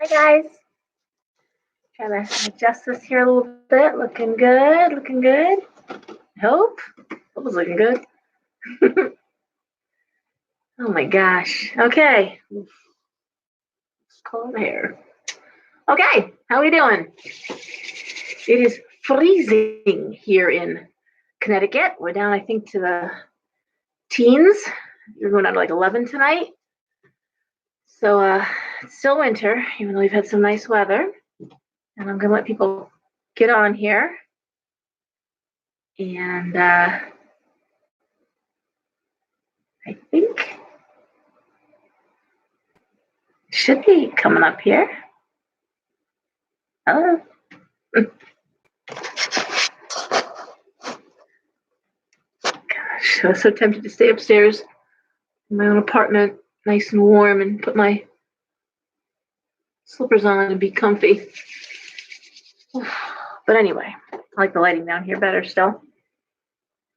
Hi guys. Trying to adjust this here a little bit. Looking good, looking good. Hope was looking good. Oh my gosh. Okay. Let's call it hair. Okay, how are we doing? It is freezing here in Connecticut. We're down, I think, to the teens. We're going down to like 11 tonight. So it's still winter, even though we've had some nice weather. And I'm gonna let people get on here. And I think it should be coming up here. Oh. Gosh, I was so tempted to stay upstairs in my own apartment, nice and warm, and put my slippers on and be comfy. But anyway, I like the lighting down here better still.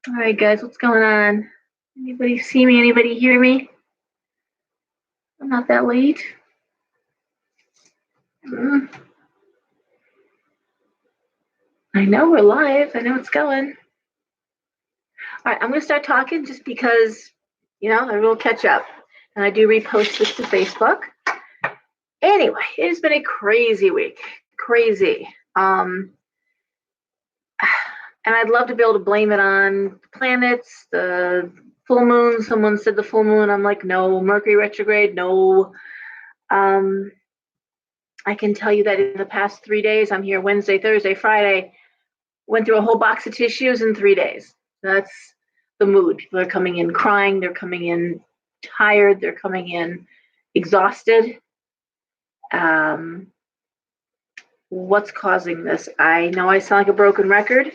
All right, guys, what's going on? Anybody see me? Anybody hear me? I'm not that late. I know we're live. I know it's going. All right, I'm going to start talking just because, I will catch up. And I do repost this to Facebook. Anyway, it has been a crazy week. Crazy. And I'd love to be able to blame it on the planets, the full moon. Someone said the full moon. I'm like, no. Mercury retrograde, no. I can tell you that in the past 3 days, I'm here Wednesday, Thursday, Friday, went through a whole box of tissues in 3 days. That's the mood. People are coming in crying. They're coming in tired. They're coming in exhausted. What's causing this? I know I sound like a broken record,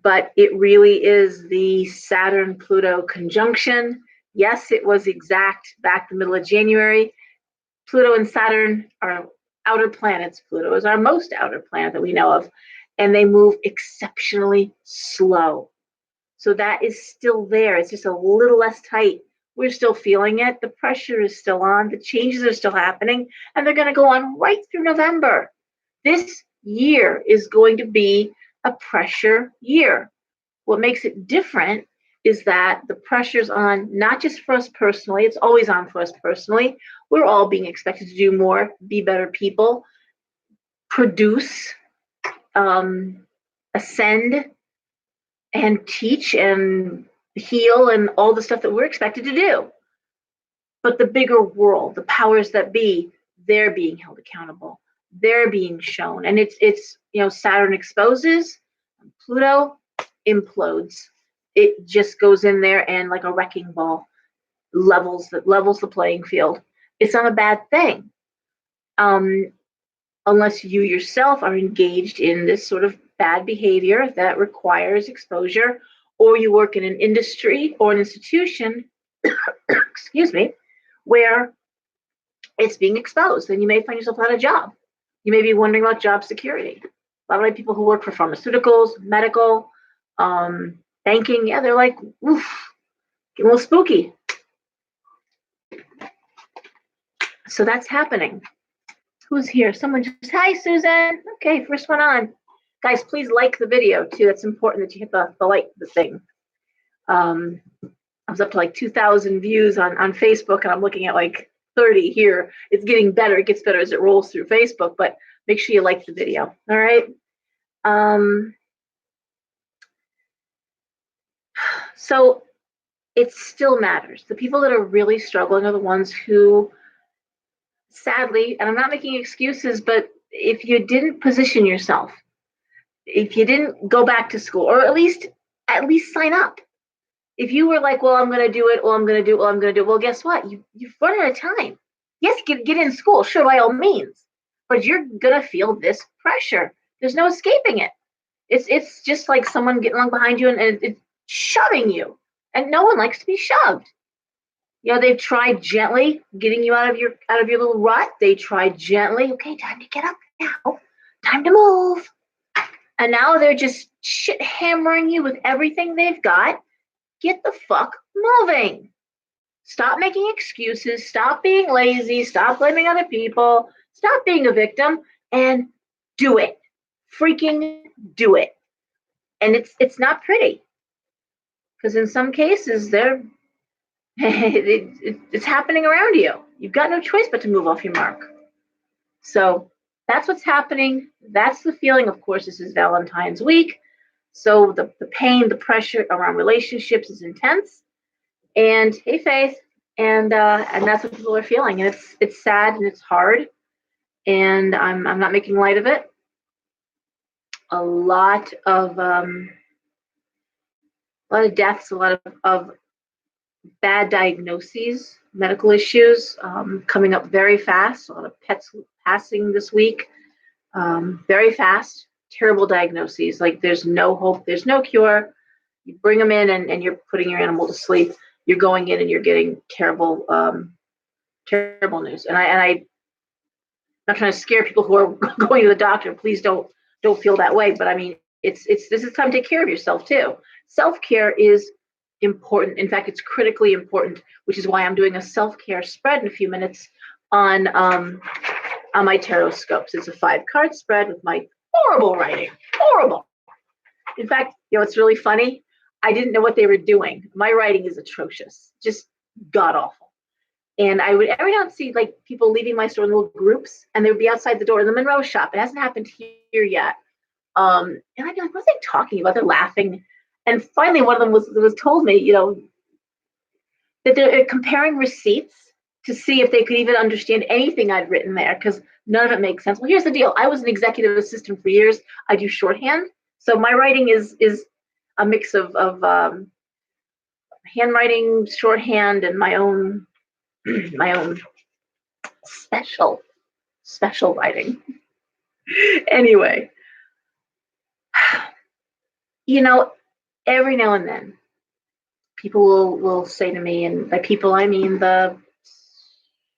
but it really is the Saturn-Pluto conjunction. Yes, it was exact back the middle of January. Pluto and Saturn are outer planets. Pluto is our most outer planet that we know of, and they move exceptionally slow. So that is still there. It's just a little less tight. We're still feeling it. The pressure is still on. The changes are still happening, and they're going to go on right through November. This year is going to be a pressure year. What makes it different is that the pressure's on not just for us personally, it's always on for us personally. We're all being expected to do more, be better people, produce, ascend, and teach and heal and all the stuff that we're expected to do. But the bigger world, the powers that be, they're being held accountable. They're being shown. And it's Saturn exposes, Pluto implodes. It just goes in there and like a wrecking ball levels the playing field. It's not a bad thing. Unless you yourself are engaged in this sort of bad behavior that requires exposure, or you work in an industry or an institution, excuse me, where it's being exposed, then you may find yourself without a job. You may be wondering about job security. A lot of people who work for pharmaceuticals, medical, banking, yeah, they're like, oof, get a little spooky. So that's happening. Who's here? Someone just, hi, Susan. Okay, first one on. Guys, please like the video too. It's important that you hit the like the thing. I was up to like 2,000 views on Facebook, and I'm looking at like 30 here. It's getting better. It gets better as it rolls through Facebook, but make sure you like the video. All right. So it still matters. The people that are really struggling are the ones who, sadly, and I'm not making excuses, but if you didn't position yourself, if you didn't go back to school, or at least sign up. If you were like, well, I'm going to do it, well, I'm going to do it, well, I'm going to do it, well, guess what? You've run out of time. Yes, get in school, sure, by all means, but you're going to feel this pressure. There's no escaping it. It's just like someone getting along behind you and it's shoving you, and no one likes to be shoved. They've tried gently getting you out of your little rut. They tried gently, okay, time to get up now, time to move. And now they're just shit hammering you with everything they've got. Get the fuck moving. Stop making excuses. Stop being lazy. Stop blaming other people. Stop being a victim and do it. Freaking do it. And it's not pretty, because in some cases it's happening around you. You've got no choice but to move off your mark. So that's what's happening. That's the feeling. Of course, this is Valentine's week. So the pain, the pressure around relationships is intense. And hey, Faith, and that's what people are feeling. And it's sad and it's hard. And I'm not making light of it. A lot of deaths, a lot of bad diagnoses, medical issues coming up very fast. A lot of pets passing this week, very fast. Terrible diagnoses. Like there's no hope, there's no cure. You bring them in and you're putting your animal to sleep. You're going in and you're getting terrible, terrible news. And I'm not trying to scare people who are going to the doctor. Please don't feel that way. But I mean, this is time to take care of yourself too. Self-care is important. In fact, it's critically important, which is why I'm doing a self-care spread in a few minutes on my tarot scopes. It's a 5-card spread with my horrible writing. Horrible. In fact, it's really funny. I didn't know what they were doing. My writing is atrocious, just god awful. And I would every now and see like people leaving my store in little groups, and they would be outside the door in the Monroe shop. It hasn't happened here yet. And I'd be like, what are they talking about? They're laughing. And finally, one of them was told me, that they're comparing receipts to see if they could even understand anything I'd written there, because none of it makes sense. Well, here's the deal. I was an executive assistant for years. I do shorthand. So my writing is a mix of handwriting, shorthand, and my own special writing. Anyway, every now and then people will say to me, and by people I mean the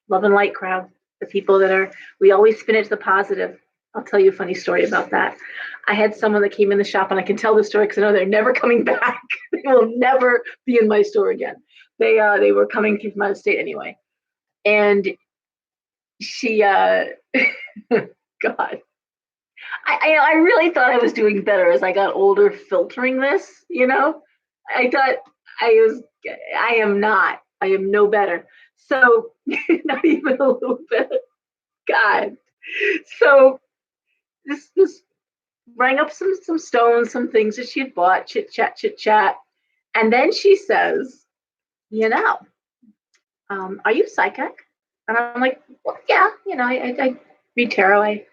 love and light crowd, the people we always spin it to the positive. I'll tell you a funny story about that. I had someone that came in the shop, and I can tell the story because I know they're never coming back. They will never be in my store again. They were coming from out of state anyway. And she, God, I really thought I was doing better as I got older filtering this, I thought I am not. I am no better. So, not even a little bit. God. So, this rang up some stones, some things that she had bought, chit chat. And then she says, are you psychic? And I'm like, well, yeah, I read tarot.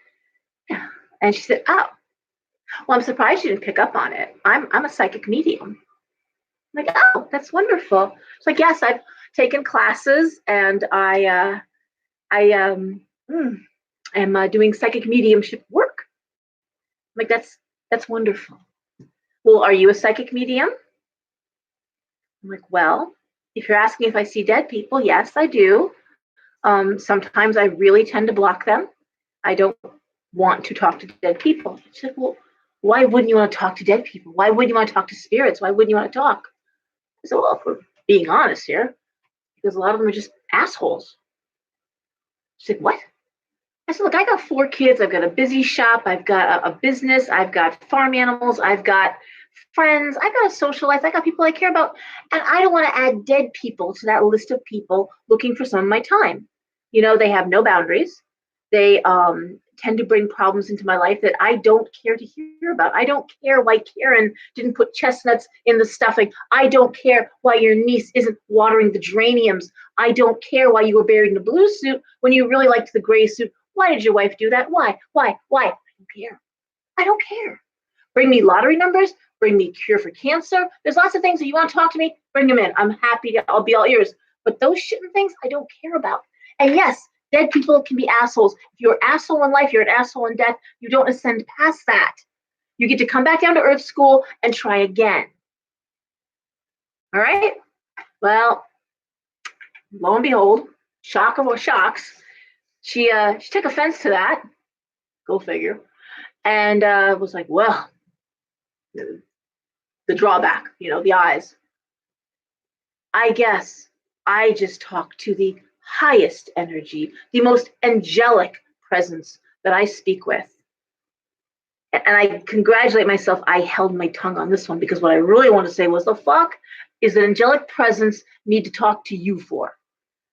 Yeah. And she said, oh, well, I'm surprised you didn't pick up on it. I'm a psychic medium. I'm like, oh, that's wonderful. It's like, yes, I've taken classes, and I am doing psychic mediumship work. I'm like, that's wonderful. Well, are you a psychic medium? I'm like, well, if you're asking if I see dead people, yes, I do. Sometimes I really tend to block them. I don't want to talk to dead people. She's like, well, why wouldn't you want to talk to dead people? Why wouldn't you want to talk to spirits? Why wouldn't you want to talk? I said, well, if we're being honest here, because a lot of them are just assholes. She's like, what? I said, look, I got 4 kids. I've got a busy shop. I've got a business. I've got farm animals. I've got friends. I've got a social life. I got people I care about. And I don't want to add dead people to that list of people looking for some of my time. They have no boundaries. They tend to bring problems into my life that I don't care to hear about. I don't care why Karen didn't put chestnuts in the stuffing. I don't care why your niece isn't watering the geraniums. I don't care why you were buried in a blue suit when you really liked the gray suit. Why did your wife do that? Why? I don't care. I don't care. Bring me lottery numbers. Bring me cure for cancer. There's lots of things that you want to talk to me. Bring them in. I'm happy I'll be all ears. But those shitting things I don't care about. And yes, dead people can be assholes. If you're an asshole in life, you're an asshole in death. You don't ascend past that. You get to come back down to earth school and try again. All right? Well, lo and behold, shock of all shocks, she took offense to that. Go figure. And was like, well, the drawback, the eyes. I guess I just talk to the highest energy, the most angelic presence that I speak with. And I congratulate myself, I held my tongue on this one, because what I really want to say was, the fuck is the angelic presence need to talk to you for?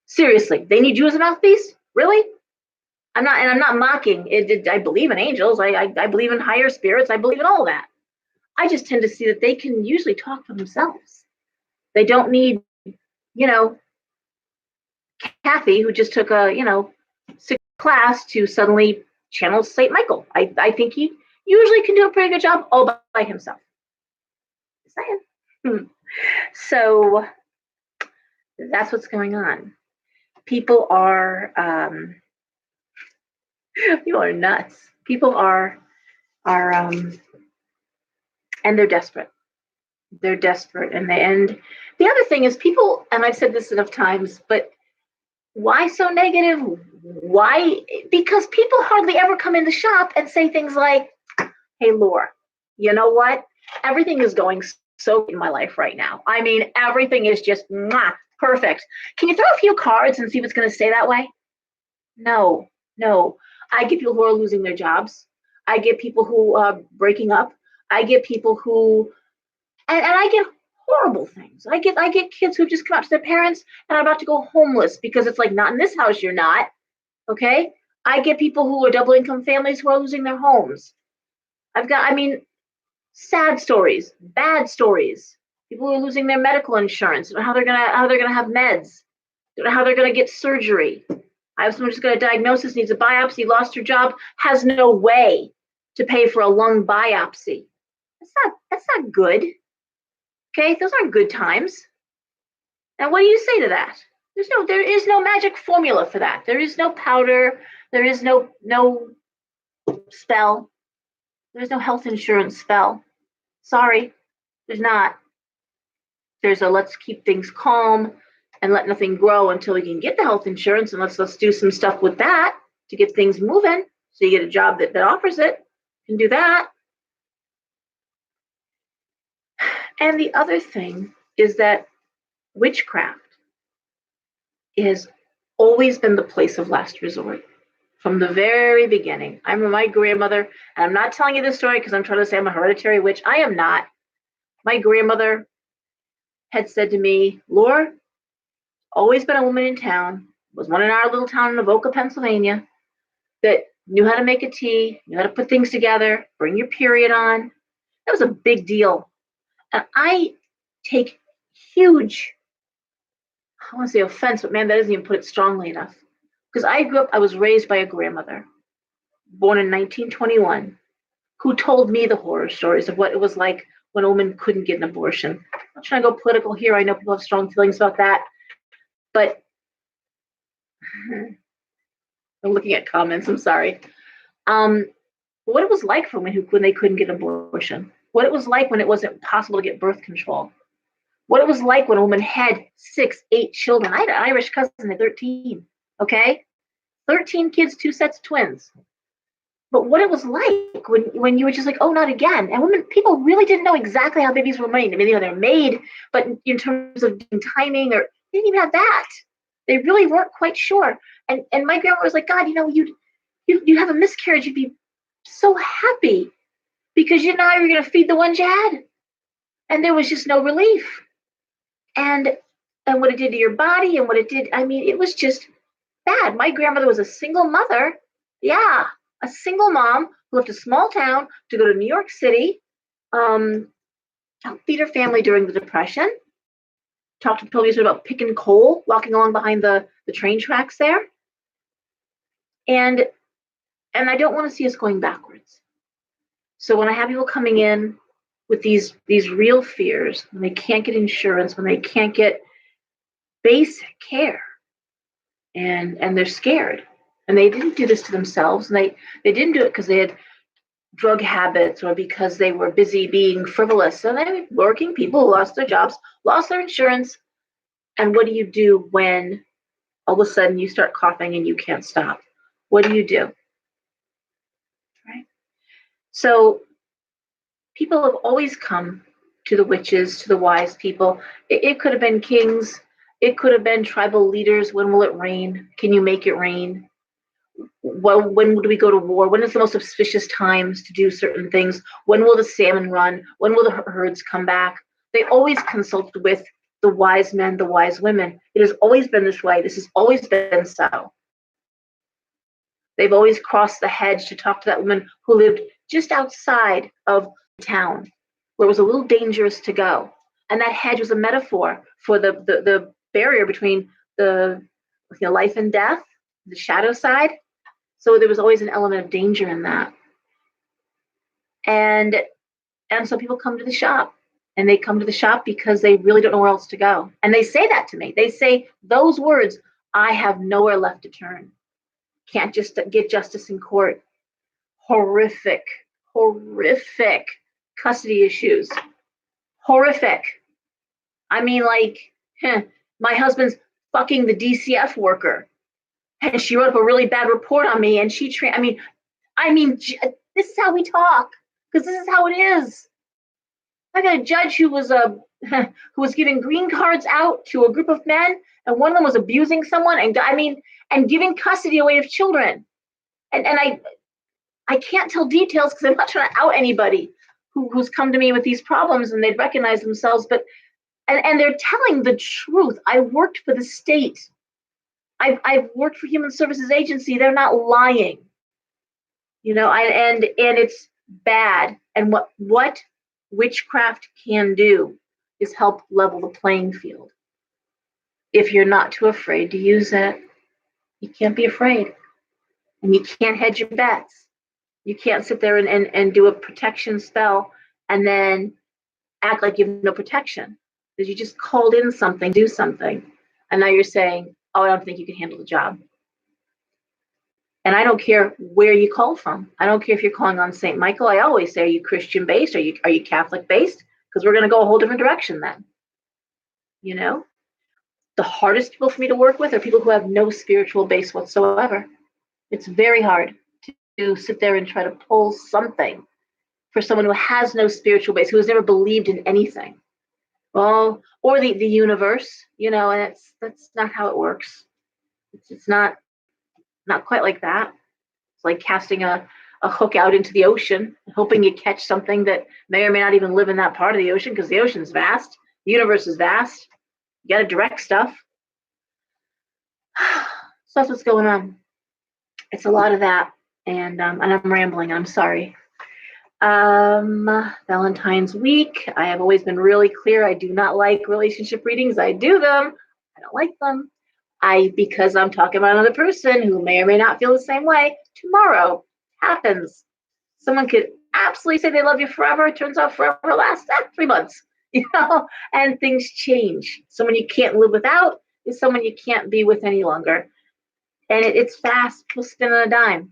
Seriously, they need you as a mouthpiece? Really? I'm not mocking it. I believe in angels. I believe in higher spirits. I believe in all that. I just tend to see that they can usually talk for themselves. They don't need, you know, Kathy, who just took a, sixth class, to suddenly channel St. Michael. I think he usually can do a pretty good job all by himself. Just saying. So that's what's going on. People are people are nuts. People are and they're desperate. They're desperate, and the other thing is, people, and I've said this enough times, but why so negative? Why? Because people hardly ever come in the shop and say things like, hey, Laura, you know what? Everything is going so in my life right now. I mean, everything is just perfect. Can you throw a few cards and see what's going to stay that way? No, no. I get people who are losing their jobs. I get people who are breaking up. I get people who, and I get horrible things. I get kids who just come out to their parents and are about to go homeless, because it's like, not in this house, you're not. Okay? I get people who are double income families who are losing their homes. I mean, sad stories, bad stories. People who are losing their medical insurance, how they're gonna have meds, how they're gonna get surgery. I have someone who's got a diagnosis, needs a biopsy, lost her job, has no way to pay for a lung biopsy. That's not good. Okay, those aren't good times. And what do you say to that? There is no magic formula for that. There is no powder. There is no spell. There's no health insurance spell. Sorry, there's not. There's a let's keep things calm and let nothing grow until we can get the health insurance, and let's do some stuff with that to get things moving. So you get a job that offers it. You can do that. And the other thing is that witchcraft has always been the place of last resort from the very beginning. I remember my grandmother, and I'm not telling you this story because I'm trying to say I'm a hereditary witch. I am not. My grandmother had said to me, Laura, always been a woman in town, was one in our little town in Avoca, Pennsylvania, that knew how to make a tea, knew how to put things together, bring your period on. That was a big deal. And I take huge, I want to say offense, but man, that doesn't even put it strongly enough. Because I was raised by a grandmother, born in 1921, who told me the horror stories of what it was like when a woman couldn't get an abortion. I'm not trying to go political here. I know people have strong feelings about that. But I'm looking at comments, I'm sorry. What it was like for women when they couldn't get an abortion. What it was like when it wasn't possible to get birth control. What it was like when a woman had 6, 8 children. I had an Irish cousin at 13, okay? 13 kids, 2 sets of twins. But what it was like when you were just like, oh, not again. And people really didn't know exactly how babies were made. I mean, they're made, but in terms of timing, or they didn't even have that. They really weren't quite sure. And my grandma was like, God, you have a miscarriage, you'd be so happy because you know you were going to feed the ones you had. And there was just no relief. And what it did to your body and what it did, I mean, it was just bad. My grandmother was a single mother. Yeah, a single mom who left a small town to go to New York City, help feed her family during the Depression. Talked to police about picking coal, walking along behind the train tracks there. And I don't want to see us going backwards. So when I have people coming in with these real fears, when they can't get insurance, when they can't get basic care, and they're scared, and they didn't do this to themselves, and they didn't do it because they had drug habits or because they were busy being frivolous. So they were working people who lost their jobs, lost their insurance. And what do you do when all of a sudden you start coughing and you can't stop? What do you do? Right? So people have always come to the witches, to the wise people. It could have been kings. It could have been tribal leaders. When will it rain? Can you make it rain? Well, when would we go to war? When is the most auspicious times to do certain things? When will the salmon run? When will the herds come back? They always consulted with the wise men, the wise women. It has always been this way. This has always been so. They've always crossed the hedge to talk to that woman who lived just outside of the town, where it was a little dangerous to go. And that hedge was a metaphor for the barrier between the life and death, the shadow side. So there was always an element of danger in that. And so people come to the shop, and they come to the shop because they really don't know where else to go. And they say that to me. They say those words, I have nowhere left to turn. Can't just get justice in court. Horrific custody issues. Horrific. I mean, like, my husband's fucking the DCF worker, and she wrote up a really bad report on me, and I mean, this is how we talk, because this is how it is. I got a judge who was giving green cards out to a group of men, and one of them was abusing someone, and giving custody away to children. And I can't tell details because I'm not trying to out anybody who's come to me with these problems, and they'd recognize themselves, but and they're telling the truth. I worked for the state. I've worked for Human Services Agency. They're not lying. And it's bad. And what witchcraft can do is help level the playing field. If you're not too afraid to use it, you can't be afraid. And you can't hedge your bets. You can't sit there and do a protection spell and then act like you have no protection. Because you just called in something, do something. And now you're saying, oh, I don't think you can handle the job. And I don't care where you call from. I don't care if you're calling on St. Michael. I always say, are you Christian based? Are you Catholic based? Because we're going to go a whole different direction then. The hardest people for me to work with are people who have no spiritual base whatsoever. It's very hard to sit there and try to pull something for someone who has no spiritual base, who has never believed in anything. Well, or the universe, and that's not how it works. It's not quite like that. It's like casting a hook out into the ocean, hoping you catch something that may or may not even live in that part of the ocean, because the ocean's vast, the universe is vast. You got to direct stuff. So that's what's going on. It's a lot of that, and I'm rambling. I'm sorry. Valentine's week. I have always been really clear. I do not like relationship readings. I do them. I don't like them. Because I'm talking about another person who may or may not feel the same way. Tomorrow happens. Someone could absolutely say they love you forever. It turns out forever lasts 3 months, and things change. Someone you can't live without is someone you can't be with any longer. And it's fast. We'll spin on a dime.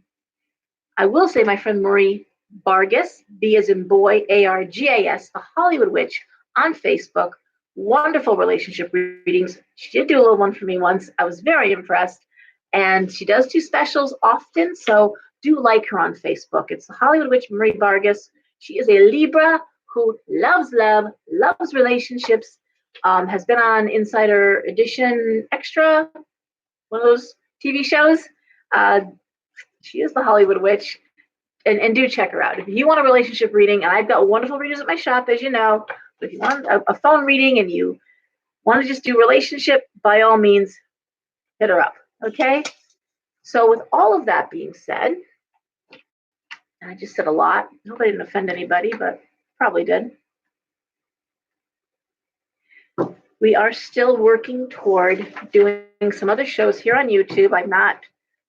I will say my friend Marie Vargas, B as in boy, ARGAS, the Hollywood Witch on Facebook. Wonderful relationship readings. She did do a little one for me once. I was very impressed. And she does do specials often, so do like her on Facebook. It's the Hollywood Witch, Marie Vargas. She is a Libra who loves love, loves relationships, has been on Insider Edition Extra, one of those TV shows. She is the Hollywood Witch. And do check her out. If you want a relationship reading, and I've got wonderful readers at my shop, as you know, but if you want a phone reading and you want to just do relationship, by all means, hit her up, okay? So with all of that being said, and I just said a lot. I hope I didn't offend anybody, but probably did. We are still working toward doing some other shows here on YouTube. I'm not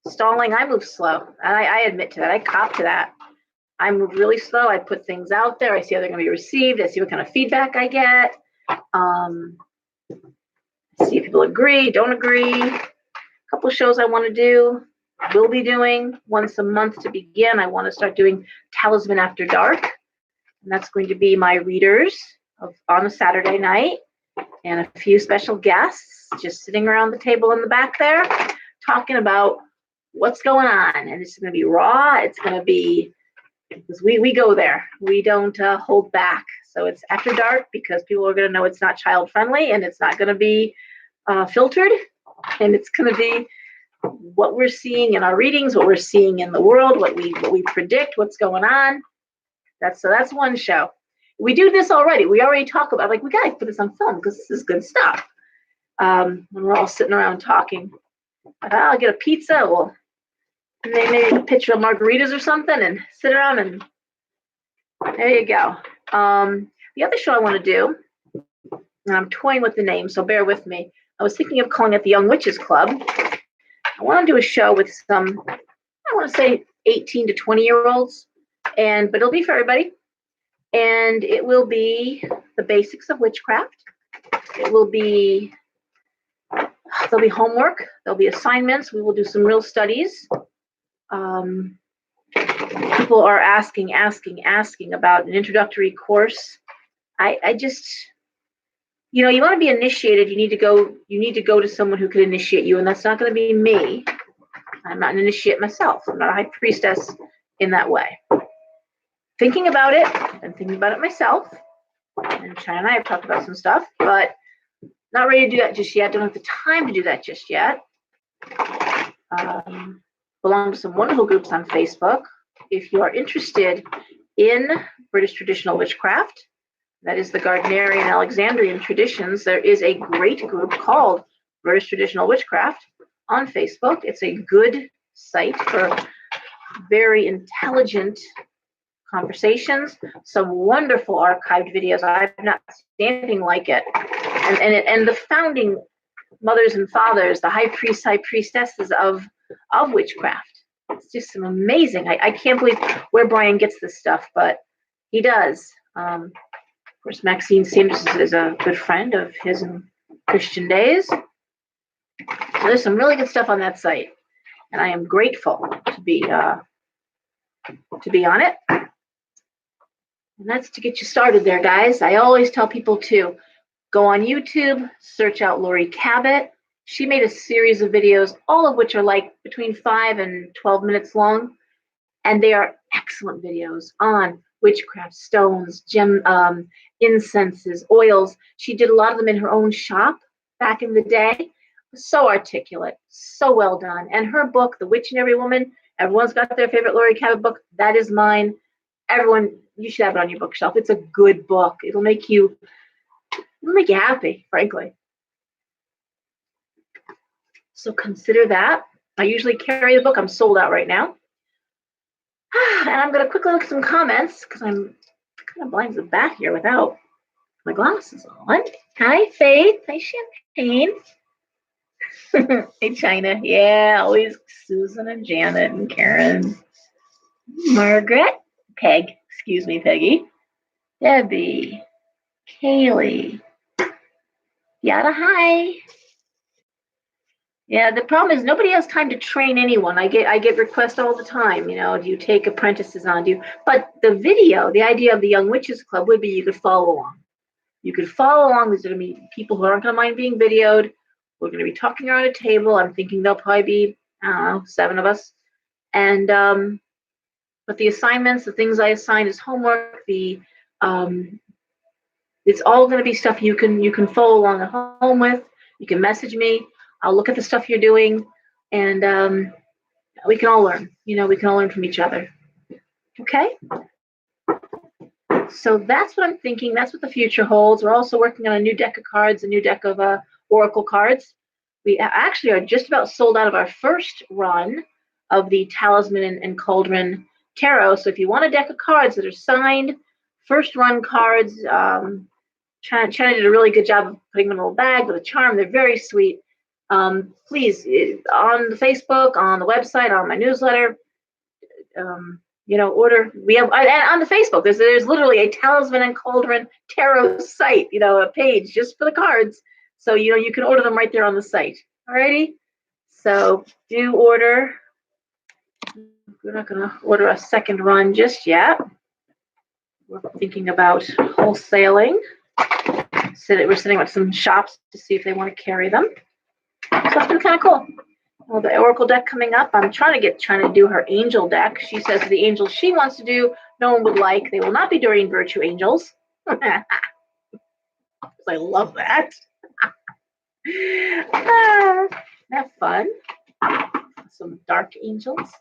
stalling. I move slow. And I admit to that. I cop to that. I move really slow. I put things out there. I see how they're going to be received. I see what kind of feedback I get. See if people agree, don't agree. A couple shows I want to do. Will be doing once a month to begin. I want to start doing Talisman After Dark. And that's going to be my readers on a Saturday night. And a few special guests just sitting around the table in the back there talking about what's going on. And it's going to be raw. It's going to be, because we go there. We don't hold back. So it's after dark because people are going to know it's not child friendly and it's not going to be filtered. And it's going to be what we're seeing in our readings, what we're seeing in the world, what we predict, what's going on. That's one show. We do this already. We already talk about, like, we gotta put this on film because this is good stuff. When we're all sitting around talking, I'll get a pizza, well, maybe a picture of margaritas or something, and sit around, and there you go. The other show I want to do, and I'm toying with the name, so bear with me. I was thinking of calling it the Young Witches Club. I want to do a show with some, I want to say 18 to 20-year-olds, but it'll be for everybody. And it will be the basics of witchcraft. It will be, there'll be homework, there'll be assignments, we will do some real studies. People are asking about an introductory course. I just, you know, you want to be initiated, you need to go to someone who can initiate you, and that's not going to be me. I'm not an initiate myself. I'm not a high priestess in that way. Thinking about it, I'm thinking about it myself, and China and I have talked about some stuff, but not ready to do that just yet. Don't have the time to do that just yet. Belong to some wonderful groups on Facebook. If you are interested in British traditional witchcraft, that is the Gardnerian Alexandrian traditions, there is a great group called British Traditional Witchcraft on Facebook. It's a good site for very intelligent conversations, some wonderful archived videos. I've not seen anything like it. And the founding mothers and fathers, the high priests, high priestesses of witchcraft. It's just some amazing. I can't believe where Brian gets this stuff, but he does. Of course, Maxine Sanders is a good friend of his in Christian days. So there's some really good stuff on that site, and I am grateful to be on it. And that's to get you started there, guys. I always tell people to go on YouTube, search out Lori Cabot. She made a series of videos, all of which are like between 5 and 12 minutes long. And they are excellent videos on witchcraft, stones, incenses, oils. She did a lot of them in her own shop back in the day. So articulate, so well done. And her book, The Witch in Every Woman, everyone's got their favorite Lori Cabot book. That is mine. Everyone, you should have it on your bookshelf. It's a good book. It'll make you happy, frankly. So consider that. I usually carry the book. I'm sold out right now. And I'm going to quickly look at some comments because I'm kind of blind to the back here without my glasses on. Hi, Faith. Hi, Champagne. Hey, China. Yeah, always Susan and Janet and Karen. Margaret. Peg. Excuse me, Peggy. Debbie. Kaylee. Yada, hi. Yeah, the problem is nobody has time to train anyone. I get requests all the time, you know, do you take apprentices on? But the video, the idea of the Young Witches Club would be you could follow along. You could follow along. There's going to be people who aren't going to mind being videoed. We're going to be talking around a table. I'm thinking there'll probably be, I don't know, 7 of us. And but the assignments, the things I assign as homework, it's all going to be stuff you can follow along at home with. You can message me. I'll look at the stuff you're doing, and we can all learn. You know, we can all learn from each other. Okay? So that's what I'm thinking. That's what the future holds. We're also working on a new deck of cards, a new deck of oracle cards. We actually are just about sold out of our first run of the Talisman and Cauldron tarot. So if you want a deck of cards that are signed, first run cards, China did a really good job of putting them in a little bag with a charm. They're very sweet. Please, on the Facebook, on the website, on my newsletter, you know, order. We have, and on the Facebook, there's literally a Talisman and Cauldron tarot site, you know, a page just for the cards. So, you know, you can order them right there on the site. Alrighty? So do order. We're not going to order a second run just yet. We're thinking about wholesaling. So we're sitting with some shops to see if they want to carry them. So that's been kind of cool. Well, the Oracle deck coming up. I'm trying to do her angel deck. She says the angels she wants to do, no one would like. They will not be doing virtue angels. I love that. Have fun. Some dark angels.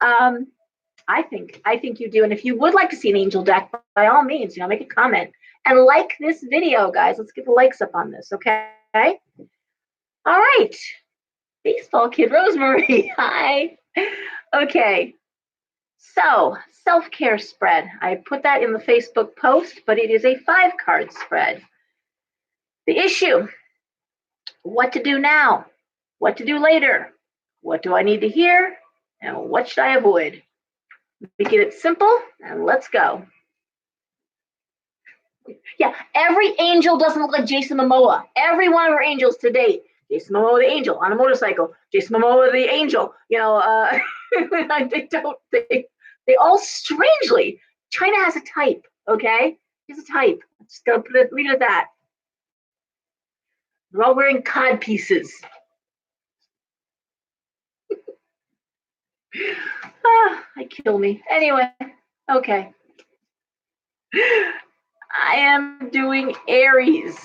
I think you do. And if you would like to see an angel deck, by all means, make a comment and like this video, guys. Let's get the likes up on this, okay? All right. Baseball kid Rosemary. Hi. Okay. So, self-care spread. I put that in the Facebook post, but it is a 5-card spread. The issue: what to do now, what to do later, what do I need to hear, and what should I avoid? Make it simple, and let's go. Yeah, every angel doesn't look like Jason Momoa. Every one of our angels to date. Jason Momoa the angel on a motorcycle. Jason Momoa the angel. They all strangely. China has a type, okay? He's a type. Just gonna leave it at that. They're all wearing cod pieces. I kill me. Anyway, okay. I am doing Aries.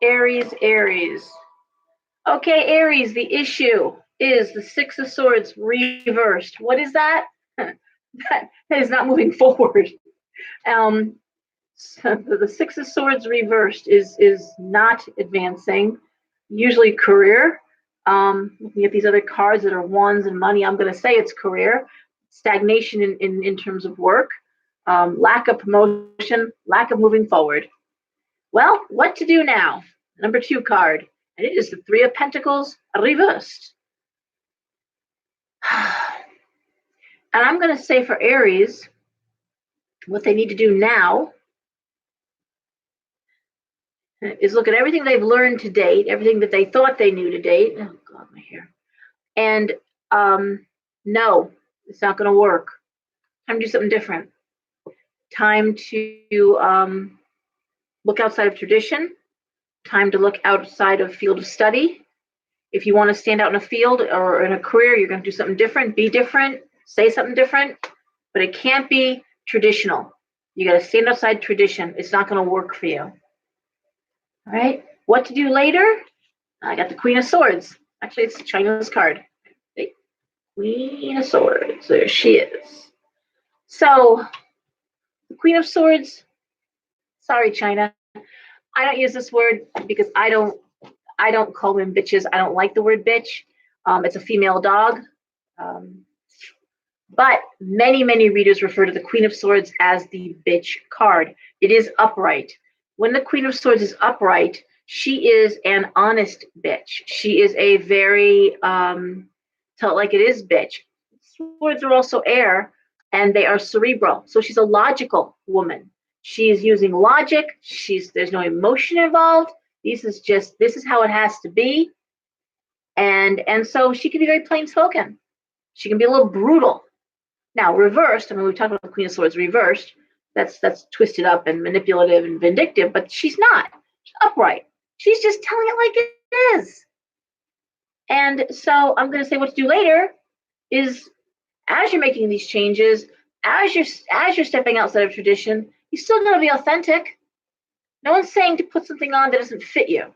Aries. Okay, Aries, the issue is the 6 of Swords reversed. What is that? That is not moving forward. So the 6 of Swords reversed is not advancing, usually career. Looking at these other cards that are wands and money, I'm going to say it's career. Stagnation in terms of work, lack of promotion, lack of moving forward. Well, what to do now? Number 2 card, and it is the 3 of Pentacles reversed. And I'm going to say for Aries, what they need to do now is look at everything they've learned to date, everything that they thought they knew to date. Oh, God, my hair. And no, it's not going to work. Time to do something different. Time to look outside of tradition. Time to look outside of field of study. If you want to stand out in a field or in a career, you're going to do something different. Be different. Say something different. But it can't be traditional. You got to stand outside tradition. It's not going to work for you. All right. What to do later? I got the Queen of Swords. Actually, it's China's card. Okay. Queen of Swords. There she is. So, the Queen of Swords. Sorry, China. I don't use this word because I don't call women bitches. I don't like the word bitch. It's a female dog. But many readers refer to the Queen of Swords as the bitch card. It is upright. When the Queen of Swords is upright, she is an honest bitch. She is a very, tell it like it is bitch. Swords are also air, and they are cerebral. So she's a logical woman. She is using logic. There's no emotion involved. This is how it has to be. And so she can be very plain spoken. She can be a little brutal. Now, reversed, we talked about the Queen of Swords reversed. That's twisted up and manipulative and vindictive, but she's not. She's upright. She's just telling it like it is. And so I'm going to say what to do later is, as you're making these changes, as you're stepping outside of tradition, you still got to be authentic. No one's saying to put something on that doesn't fit you.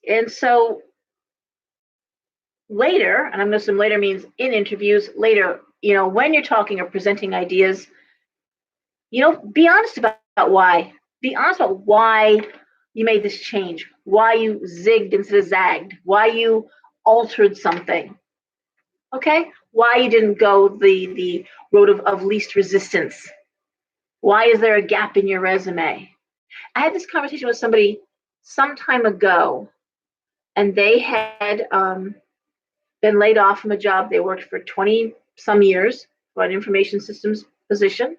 And so later, and I'm going to assume later means in interviews, later, when you're talking or presenting ideas, be honest about why. Be honest about why you made this change, why you zigged instead of zagged, why you altered something. Okay? Why you didn't go the road of least resistance. Why is there a gap in your resume? I had this conversation with somebody some time ago, and they had been laid off from a job they worked for 20 some years for an information systems position.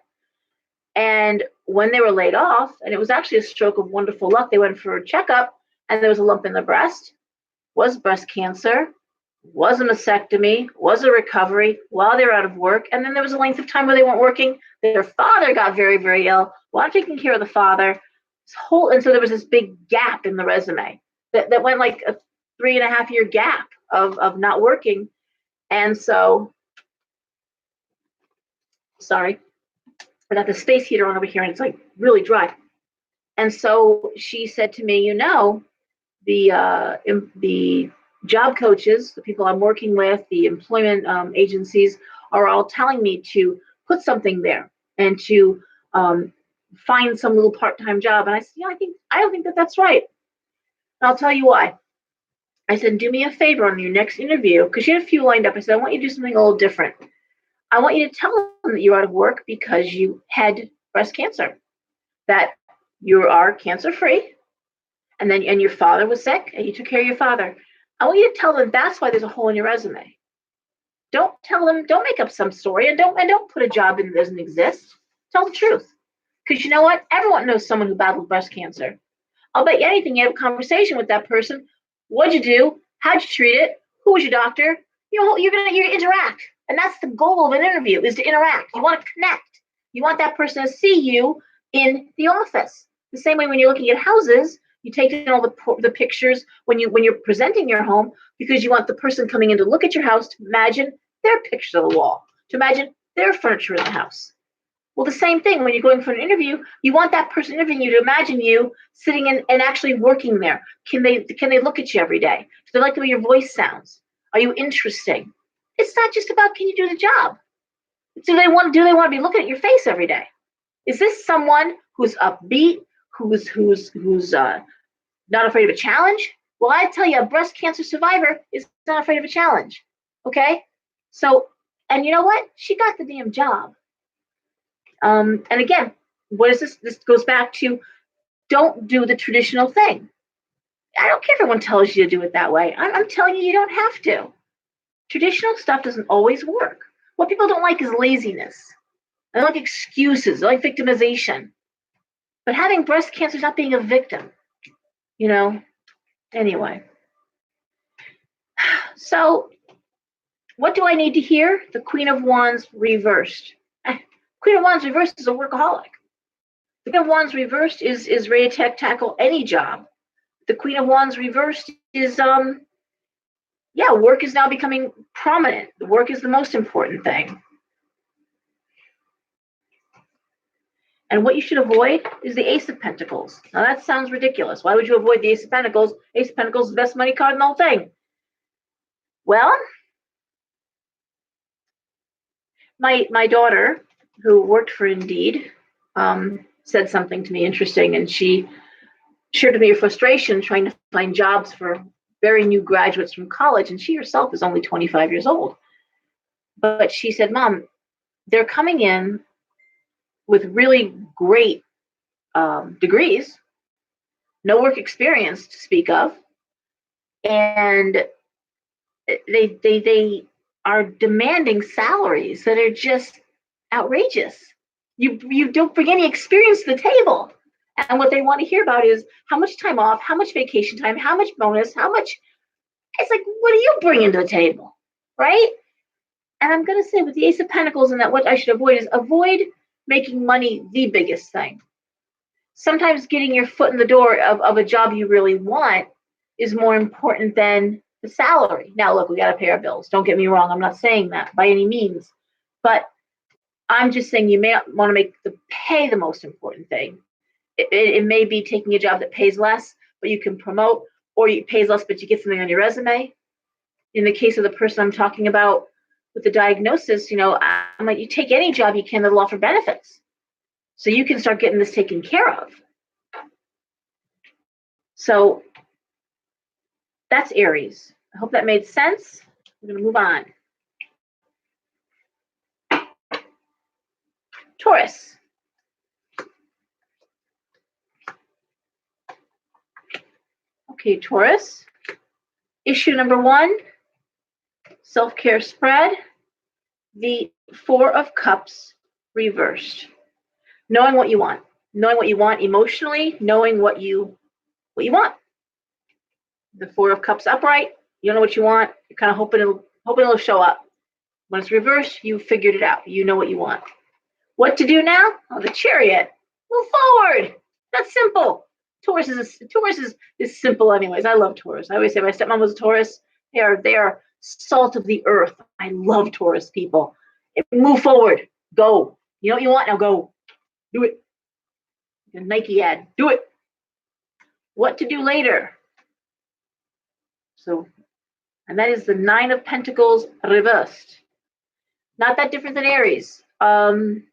And when they were laid off, and it was actually a stroke of wonderful luck, they went for a checkup and there was a lump in the breast, was breast cancer, was a mastectomy, was a recovery while they were out of work. And then there was a length of time where they weren't working. Their father got very ill while taking care of the father. And so there was this big gap in the resume that went like a 3.5 year gap of not working. And so, sorry, I got the space heater on over here and it's like really dry. And so she said to me, the job coaches, the people I'm working with, the employment agencies are all telling me to put something there and to find some little part-time job. And I said, yeah, I don't think that that's right. And I'll tell you why. I said, do me a favor on your next interview, because she had a few lined up. I said, I want you to do something a little different. I want you to tell them that you're out of work because you had breast cancer, that you are cancer-free, and your father was sick, and you took care of your father. I want you to tell them that's why there's a hole in your resume. Don't tell them, don't make up some story, and don't put a job in that doesn't exist. Tell the truth. Because you know what? Everyone knows someone who battled breast cancer. I'll bet you anything you have a conversation with that person. What'd you do? How'd you treat it? Who was your doctor? You're gonna interact. And that's the goal of an interview, is to interact. You want to connect. You want that person to see you in the office. The same way when you're looking at houses, you take in all the pictures when you're presenting your home, because you want the person coming in to look at your house to imagine their picture of the wall, to imagine their furniture in the house. Well, the same thing when you're going for an interview, you want that person interviewing you to imagine you sitting in and actually working there. Can they look at you every day? Do they like the way your voice sounds? Are you interesting? It's not just about can you do the job. Do they want to be looking at your face every day? Is this someone who's upbeat, who's not afraid of a challenge? Well, I tell you, a breast cancer survivor is not afraid of a challenge. Okay? So, and you know what? She got the damn job. And again, what is this? This goes back to, don't do the traditional thing. I don't care if everyone tells you to do it that way. I'm telling you don't have to. Traditional stuff doesn't always work. What people don't like is laziness. They don't like excuses. They like victimization. But having breast cancer is not being a victim. Anyway. So, what do I need to hear? The Queen of Wands reversed. Queen of Wands reversed is a workaholic. The Queen of Wands reversed is ready to tackle any job. The Queen of Wands reversed is work is now becoming prominent. The work is the most important thing. And what you should avoid is the Ace of Pentacles. Now that sounds ridiculous. Why would you avoid the Ace of Pentacles? Ace of Pentacles is the best money card in the whole thing. Well, my daughter, who worked for Indeed, said something to me interesting, and she shared with me her frustration trying to find jobs for very new graduates from college, and she herself is only 25 years old. But she said, Mom, they're coming in with really great degrees, no work experience to speak of, and they are demanding salaries that are just outrageous. You don't bring any experience to the table. And what they want to hear about is how much time off, how much vacation time, how much bonus, how much. It's like, what are you bringing to the table, right? And I'm going to say with the Ace of Pentacles, and that what I should avoid making money the biggest thing. Sometimes getting your foot in the door of a job you really want is more important than the salary. Now, look, we got to pay our bills. Don't get me wrong. I'm not saying that by any means. But I'm just saying you may want to make the pay the most important thing. It may be taking a job that pays less, but you can promote, or it pays less, but you get something on your resume. In the case of the person I'm talking about with the diagnosis, I'm like, you take any job you can that'll offer benefits. So you can start getting this taken care of. So that's Aries. I hope that made sense. We're going to move on. Taurus. Okay, Taurus. Issue number 1, self-care spread. The 4 of Cups reversed. Knowing what you want emotionally, knowing what you want. The 4 of Cups upright, you don't know what you want. You're kind of hoping it'll show up. When it's reversed, you figured it out. You know what you want. What to do now? Oh, the Chariot. Move forward. That's simple. Taurus is simple anyways. I love Taurus. I always say my stepmom was a Taurus. They are salt of the earth. I love Taurus people. Move forward. Go. You know what you want? Now go. Do it. A Nike ad. Do it. What to do later? So, and that is the Nine of Pentacles reversed. Not that different than Aries. You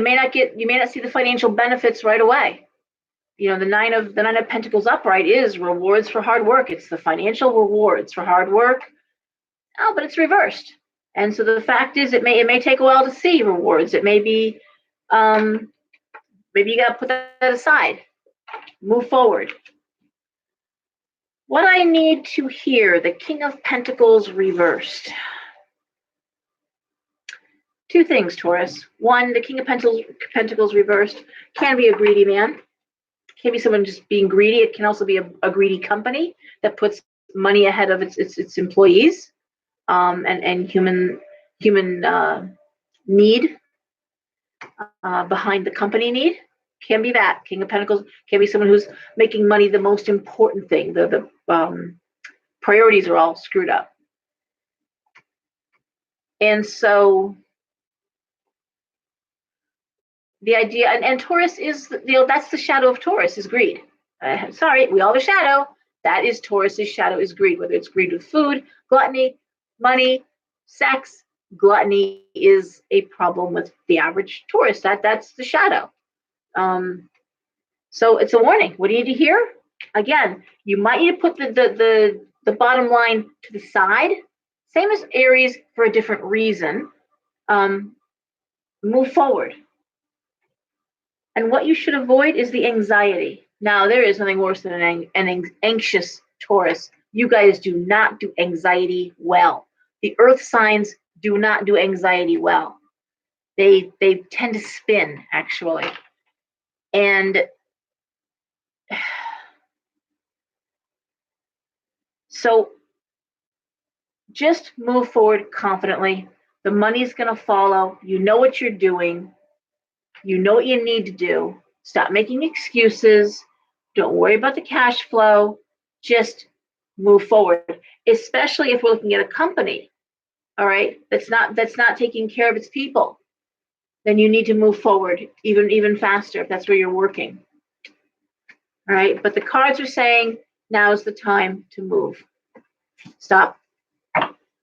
may not see the financial benefits right away. The nine of Pentacles upright is rewards for hard work. It's the financial rewards for hard work. Oh, but it's reversed. And so the fact is, it may take a while to see rewards. It may be, maybe you got to put that aside. Move forward. What I need to hear, the King of Pentacles reversed. Two things, Taurus. One, the King of Pentacles reversed can be a greedy man. Can be someone just being greedy. It can also be a greedy company that puts money ahead of its employees, and human need behind the company need. Can be that. King of Pentacles can be someone who's making money the most important thing. The priorities are all screwed up. And so the idea, and Taurus is, that's the shadow of Taurus, is greed. Sorry, we all have a shadow. That is Taurus's shadow, is greed, whether it's greed with food, gluttony, money, sex. Gluttony is a problem with the average Taurus. That's the shadow. So it's a warning. What do you need to hear? Again, you might need to put the bottom line to the side. Same as Aries, for a different reason. Move forward. And what you should avoid is the anxiety. Now, there is nothing worse than an anxious Taurus. You guys do not do anxiety well. The earth signs do not do anxiety well. They tend to spin, actually. And so just move forward confidently. The money's going to follow. You know what you're doing. You know what you need to do. Stop making excuses. Don't worry about the cash flow. Just move forward, especially if we're looking at a company, all right, that's not taking care of its people. Then you need to move forward even faster if that's where you're working. All right, but the cards are saying now is the time to move. Stop.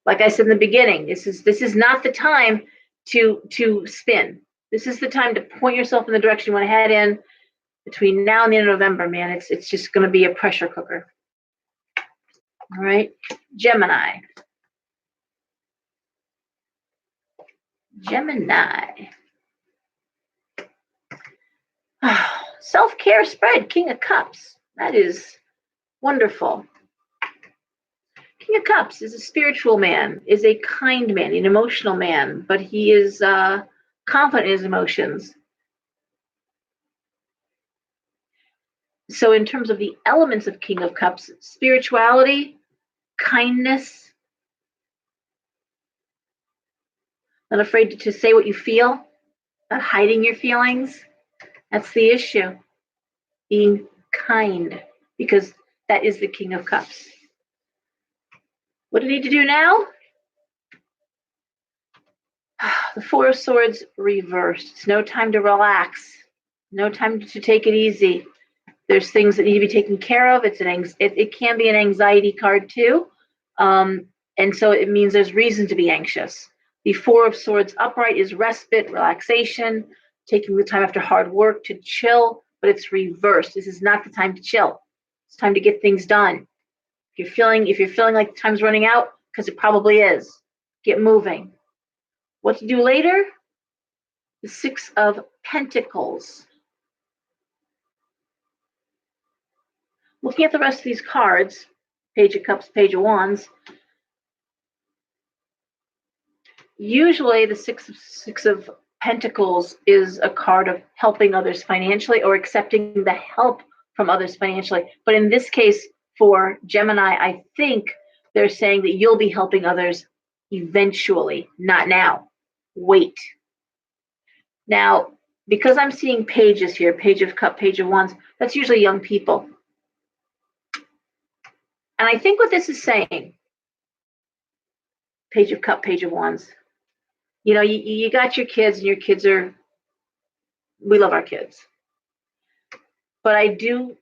Like I said in the beginning, this is not the time to spin. This is the time to point yourself in the direction you want to head in. Between now and the end of November, man, it's just going to be a pressure cooker. All right, Gemini. Self-care spread, King of Cups. That is wonderful. King of Cups is a spiritual man, is a kind man, an emotional man, but he is confident in his emotions. So in terms of the elements of King of Cups, spirituality, kindness, not afraid to say what you feel, not hiding your feelings. That's the issue. Being kind, because that is the King of Cups. What do you need to do now? The Four of Swords reversed. It's no time to relax. No time to take it easy. There's things that need to be taken care of. It can be an anxiety card too. And so it means there's reason to be anxious. The Four of Swords upright is respite, relaxation, taking the time after hard work to chill, but it's reversed. This is not the time to chill. It's time to get things done. If you're feeling like time's running out, because it probably is, get moving. What to do later? The Six of Pentacles. Looking at the rest of these cards, Page of Cups, Page of Wands, usually the Six of Pentacles is a card of helping others financially or accepting the help from others financially. But in this case, for Gemini, I think they're saying that you'll be helping others eventually, not now. Wait. Now, because I'm seeing pages here, Page of Cups, Page of Wands, that's usually young people. And I think what this is saying, Page of Cups, Page of Wands, you got your kids, and your kids we love our kids. But I do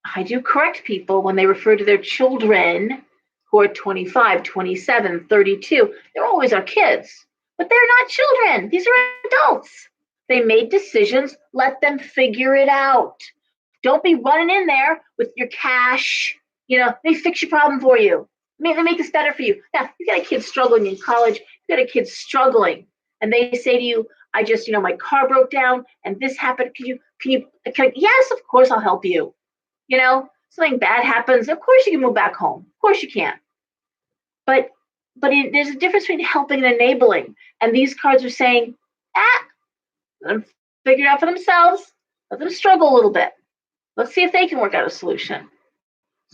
I do correct people when they refer to their children who are 25, 27, 32. They're always our kids, but they're not children. These are adults. They made decisions. Let them figure it out. Don't be running in there with your cash. Let me fix your problem for you. Let me make this better for you. Now, you got a kid struggling in college. You got a kid struggling, and they say to you, I just, my car broke down and this happened. Yes, of course I'll help you. Something bad happens. Of course you can move back home. Of course you can. But there's a difference between helping and enabling. And these cards are saying, let them figure it out for themselves. Let them struggle a little bit. Let's see if they can work out a solution.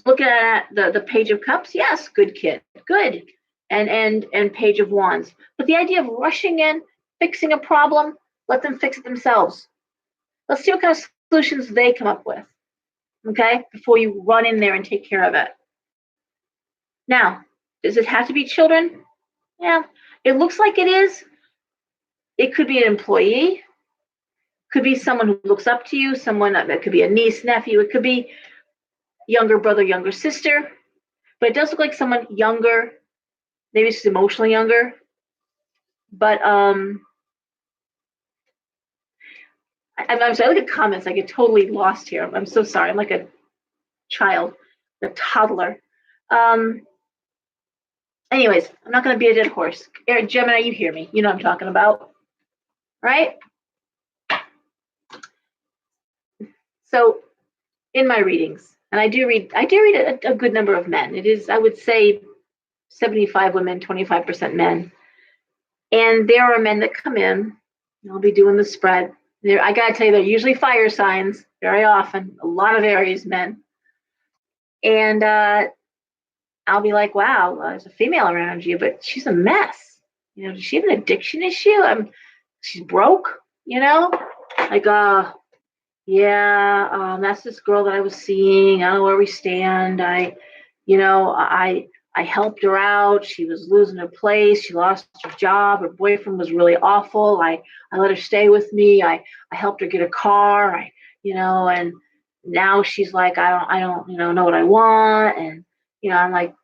Looking at the Page of Cups, yes, good kid, good. And Page of Wands. But the idea of rushing in, fixing a problem, let them fix it themselves. Let's see what kind of solutions they come up with, okay, before you run in there and take care of it. Now, does it have to be children? Yeah, it looks like it is. It could be an employee, could be someone who looks up to you, someone that could be a niece, nephew, it could be younger brother, younger sister, but it does look like someone younger, maybe it's emotionally younger, but I'm sorry, I look at comments, I get totally lost here. I'm so sorry, I'm like a child, a toddler. Anyways, I'm not going to be a dead horse. Gemini, you hear me. You know what I'm talking about, right? So in my readings, and I do read a good number of men. It is, I would say, 75 women, 25% men. And there are men that come in, and I'll be doing the spread. I got to tell you, they're usually fire signs very often, a lot of Aries men. And I'll be like, wow, there's a female around you, but she's a mess. Does she have an addiction issue? She's broke, like, yeah, that's this girl that I was seeing. I don't know where we stand. I helped her out. She was losing her place. She lost her job. Her boyfriend was really awful. I let her stay with me. I helped her get a car. And now she's like, I don't know what I want. And, I'm like,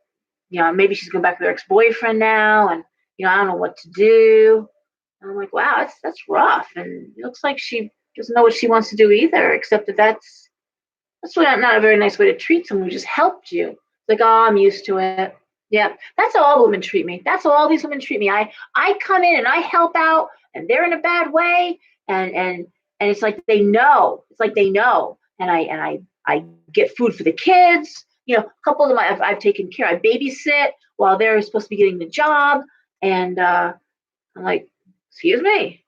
maybe she's going back with her ex-boyfriend now. And, I don't know what to do. And I'm like, wow, that's rough. And it looks like she doesn't know what she wants to do either, except that's really not a very nice way to treat someone who just helped you. It's like, oh, I'm used to it. Yeah, that's how all women treat me. That's how all these women treat me. I come in and I help out, and they're in a bad way, and it's like they know. It's like they know, and I get food for the kids. A couple of them I've taken care. I babysit while they're supposed to be getting the job, and I'm like, excuse me.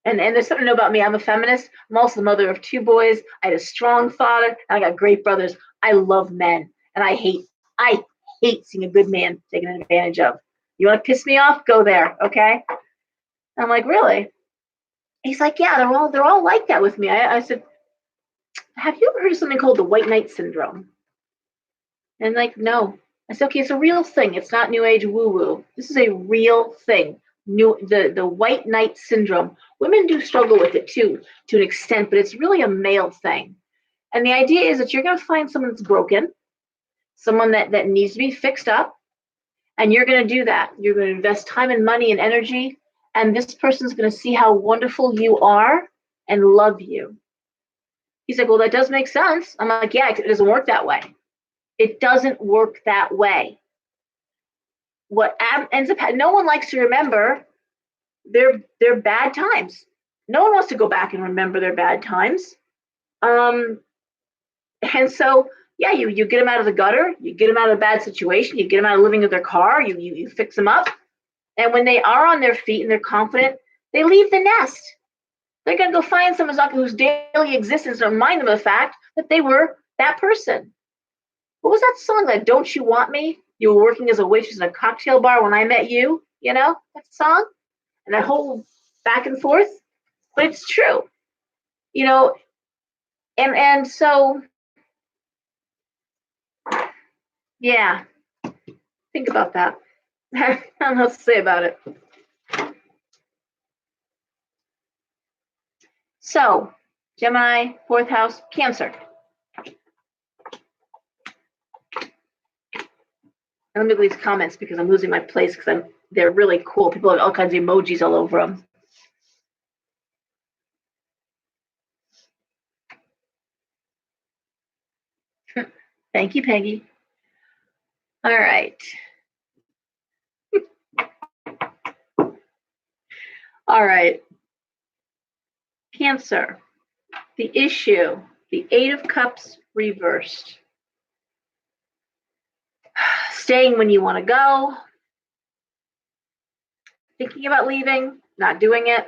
And there's something to know about me. I'm a feminist. I'm also the mother of 2 boys. I had a strong father, and I got great brothers. I love men, and I hate seeing a good man taken advantage of. You want to piss me off? Go there, okay? And I'm like, really? He's like, yeah, they're all like that with me. I said, have you ever heard of something called the white knight syndrome? And like, no. I said, okay, it's a real thing. It's not new age woo-woo. This is a real thing. The white knight syndrome. Women do struggle with it too, to an extent, but it's really a male thing. And the idea is that you're going to find someone that's broken, someone that needs to be fixed up, and you're going to do that. You're going to invest time and money and energy, and this person's going to see how wonderful you are and love you. He's like, well, that does make sense. I'm like, yeah, it doesn't work that way. It doesn't work that way. What ends up, no one likes to remember their bad times. No one wants to go back and remember their bad times. And so, yeah, you get them out of the gutter, you get them out of a bad situation, you get them out of living in their car, you fix them up. And when they are on their feet and they're confident, they leave the nest. They're going to go find someone whose daily existence to remind them of the fact that they were that person. What was that song, that Don't You Want Me? You were working as a waitress in a cocktail bar when I met you, that song? And that whole back and forth. But it's true, and so, yeah, think about that. I don't know what to say about it. So, Gemini, 4th house, Cancer. And let me look at these comments because I'm losing my place because they're really cool. People have all kinds of emojis all over them. Thank you, Peggy. All right. All right. Cancer. The issue, the Eight of Cups reversed. Staying when you want to go. Thinking about leaving, not doing it.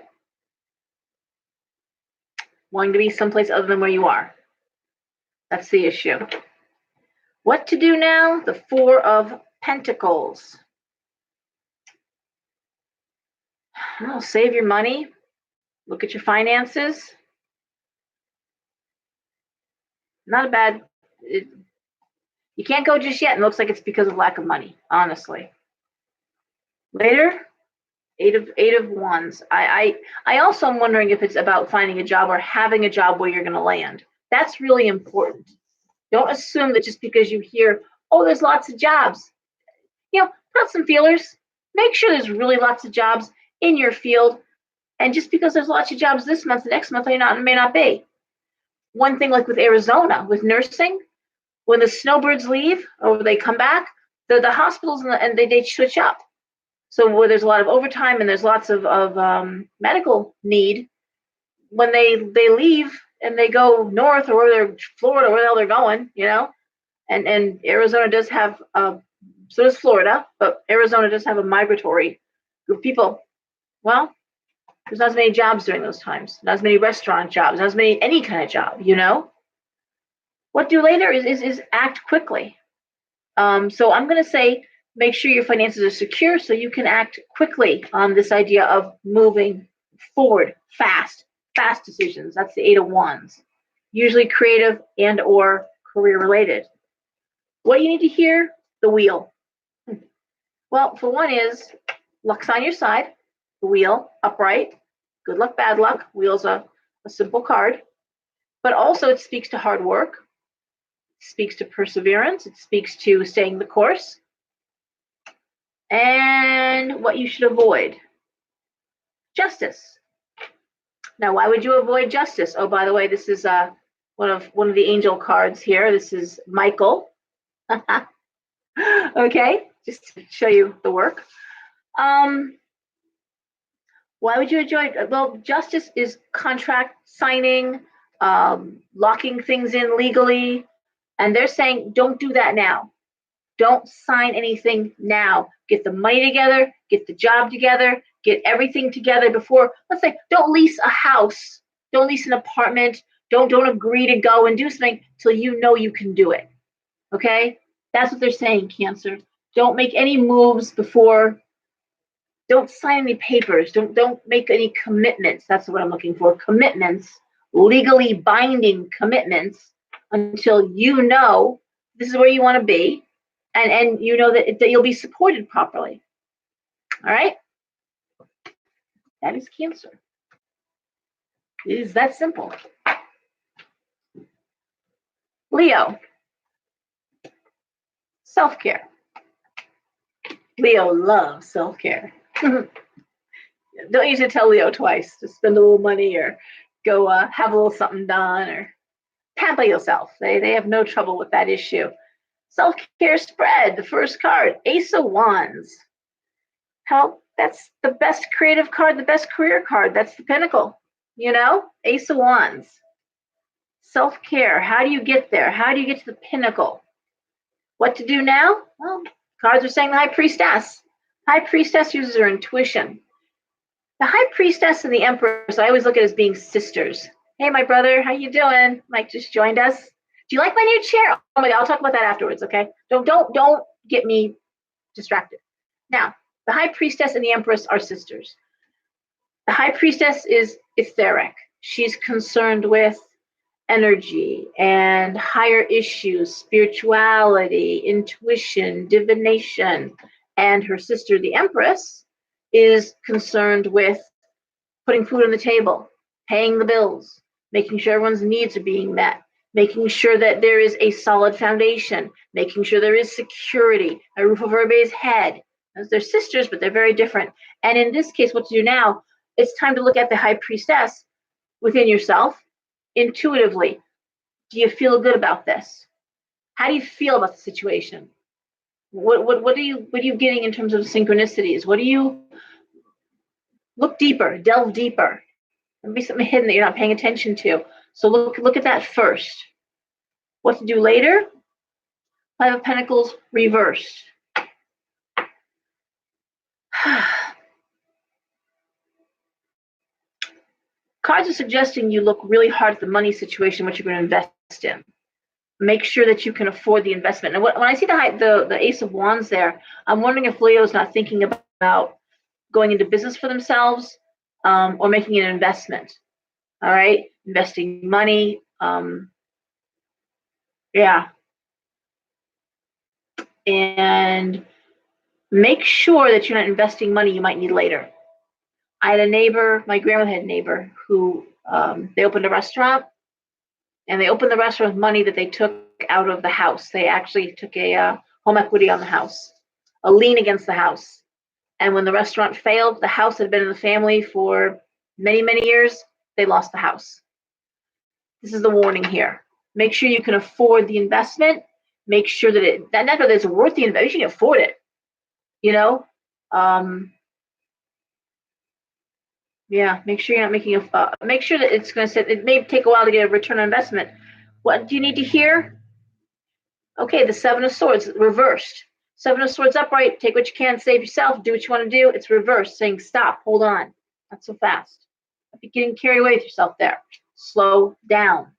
Wanting to be someplace other than where you are. That's the issue. What to do now? The Four of Pentacles. Well, save your money. Look at your finances. Not a bad... you can't go just yet, and it looks like it's because of lack of money, honestly. Later, Eight of Wands. I also am wondering if it's about finding a job or having a job where you're going to land. That's really important. Don't assume that just because you hear, oh, there's lots of jobs. You know, put out some feelers. Make sure there's really lots of jobs in your field. And just because there's lots of jobs this month, the next month may not be. One thing like with Arizona, with nursing, when the snowbirds leave or they come back, the hospitals and they switch up. So where there's a lot of overtime and there's lots of medical need, when they leave and they go north or where they're Florida or where the hell they're going, you know, and Arizona does have, so does Florida, but Arizona does have a migratory group of people. Well, there's not as many jobs during those times, not as many restaurant jobs, not as many any kind of job, you know. What do later is act quickly. So I'm going to say, make sure your finances are secure so you can act quickly on this idea of moving forward fast decisions. That's the Eight of Wands, usually creative and or career related. What you need to hear? The wheel. Well, for one is luck's on your side. The wheel, upright. Good luck, bad luck. Wheel's a simple card. But also it speaks to hard work. It speaks to perseverance. It speaks to staying the course. And what you should avoid. Justice. Now, why would you avoid justice? Oh, by the way, this is one of the angel cards here. This is Michael. Okay, just to show you the work. Why would you avoid? Well, justice is contract signing, locking things in legally, and they're saying don't do that now. Don't sign anything now. Get the money together, get the job together, get everything together before, let's say, don't lease a house, don't lease an apartment, don't agree to go and do something till you know you can do it. Okay? That's what they're saying, Cancer. Don't make any moves before, don't sign any papers, don't make any commitments. That's what I'm looking for. Commitments, legally binding commitments until you know this is where you want to be. And you know that you'll be supported properly. All right? That is Cancer. It is that simple. Leo. Self-care. Leo loves self-care. Don't usually tell Leo twice to spend a little money or go have a little something done or pamper yourself. They have no trouble with that issue. Self-care spread, the first card, Ace of Wands. That's the best creative card, the best career card. That's the pinnacle, you know? Ace of Wands. Self-care, how do you get there? How do you get to the pinnacle? What to do now? Well, cards are saying the High Priestess. High Priestess uses her intuition. The High Priestess and the Empress, I always look at as being sisters. Hey, my brother, how you doing? Mike just joined us. Do you like my new chair? Oh my God, I'll talk about that afterwards, okay? Don't get me distracted. Now, the High Priestess and the Empress are sisters. The High Priestess is etheric. She's concerned with energy and higher issues, spirituality, intuition, divination. And her sister, the Empress, is concerned with putting food on the table, paying the bills, making sure everyone's needs are being met, making sure that there is a solid foundation, making sure there is security, a roof over everybody's head. They're sisters, but they're very different. And in this case, what to do now, it's time to look at the high priestess within yourself intuitively. Do you feel good about this? How do you feel about the situation? What are you getting in terms of synchronicities? What do you look deeper, delve deeper? There may be something hidden that you're not paying attention to. So look at that first. What to do later? Five of Pentacles reversed. Cards are suggesting you look really hard at the money situation, what you're going to invest in. Make sure that you can afford the investment. And when I see the Ace of Wands there, I'm wondering if Leo's not thinking about going into business for themselves or making an investment. All right, investing money. Yeah. And make sure that you're not investing money you might need later. I had a neighbor, my grandmother had a neighbor who they opened a restaurant, and they opened the restaurant with money that they took out of the house. They actually took a home equity on the house, a lien against the house. And when the restaurant failed, the house had been in the family for many, many years. They lost the house. This is the warning here. Make sure you can afford the investment. Make sure that not that it's worth the investment. You can afford it. You know, yeah. Make sure you're not making make sure that it's going to sit. It may take a while to get a return on investment. What do you need to hear? Okay, the Seven of Swords reversed. Seven of Swords upright. Take what you can, save yourself. Do what you want to do. It's reversed, saying stop, hold on, not so fast. Don't be getting carried away with yourself there. Slow down.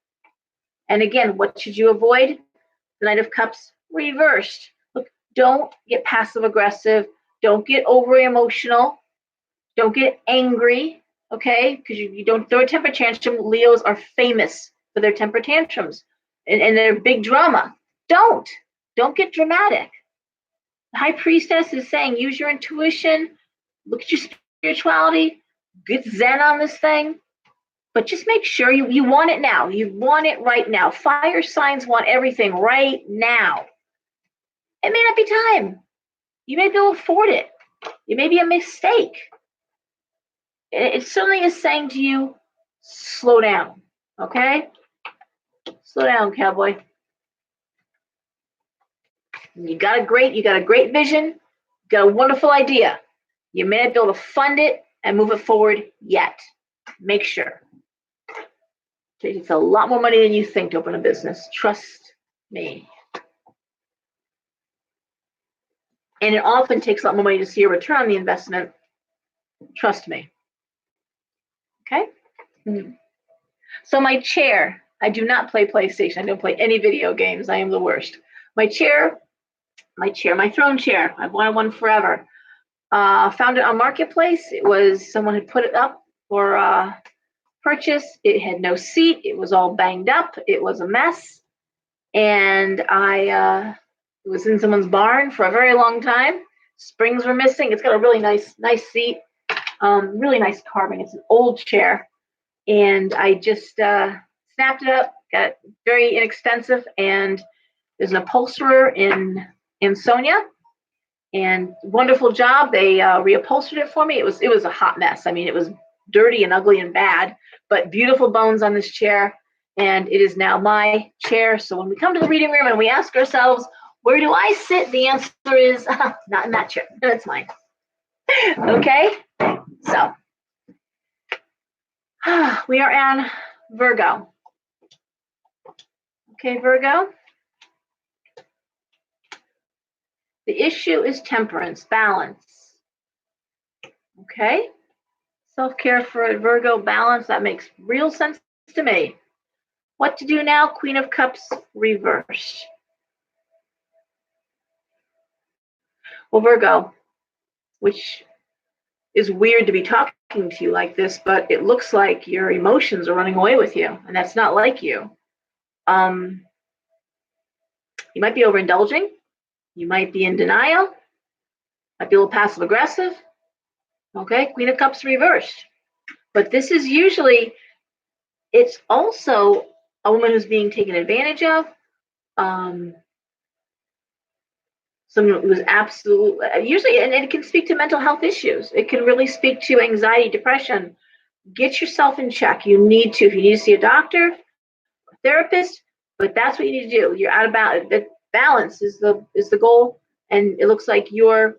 And again, what should you avoid? The Knight of Cups reversed. Look, don't get passive aggressive. Don't get over emotional. Don't get angry, okay? Because you don't throw a temper tantrum. Leos are famous for their temper tantrums and their big drama. Don't get dramatic. The High Priestess is saying use your intuition, look at your spirituality, get zen on this thing. But just make sure you want it now. You want it right now. Fire signs want everything right now. It may not be time. You may be able to afford it. It may be a mistake. It certainly is saying to you, slow down, okay? Slow down, cowboy. You got a great vision, you got a wonderful idea. You may not be able to fund it and move it forward yet. Make sure. It takes a lot more money than you think to open a business. Trust me. And it often takes a lot more money to see a return on the investment. Trust me. Okay? Mm-hmm. So my chair, I do not play PlayStation. I don't play any video games. I am the worst. My throne chair. I've wanted one forever. Found it on Marketplace. It was, someone had put it up for purchase. It had no seat. It was all banged up. It was a mess. And I was in someone's barn for a very long time. Springs were missing. It's got a really nice seat. Really nice carving. It's an old chair. And I just snapped it up. Got it very inexpensive. And there's an upholsterer in Sonia. And wonderful job. They reupholstered it for me. It was a hot mess. I mean, it was dirty and ugly and bad, but beautiful bones on this chair. And it is now my chair. So when we come to the reading room and we ask ourselves, where do I sit? The answer is not in that chair. That's mine. Okay. So we are on Virgo. Okay, Virgo. The issue is temperance, balance. Okay. Self-care for a Virgo, balance. That makes real sense to me. What to do now? Queen of Cups reversed. Well, Virgo, which is weird to be talking to you like this, but it looks like your emotions are running away with you, and that's not like you. You might be overindulging. You might be in denial. Might be a little passive aggressive. Okay, Queen of Cups reversed. But this is usually, it's also a woman who's being taken advantage of, someone who's absolutely, usually, and it can speak to mental health issues. It can really speak to anxiety, depression. Get yourself in check. You need to, if you need to see a doctor, a therapist, but that's what you need to do. You're out of balance. The balance is the goal, and it looks like you're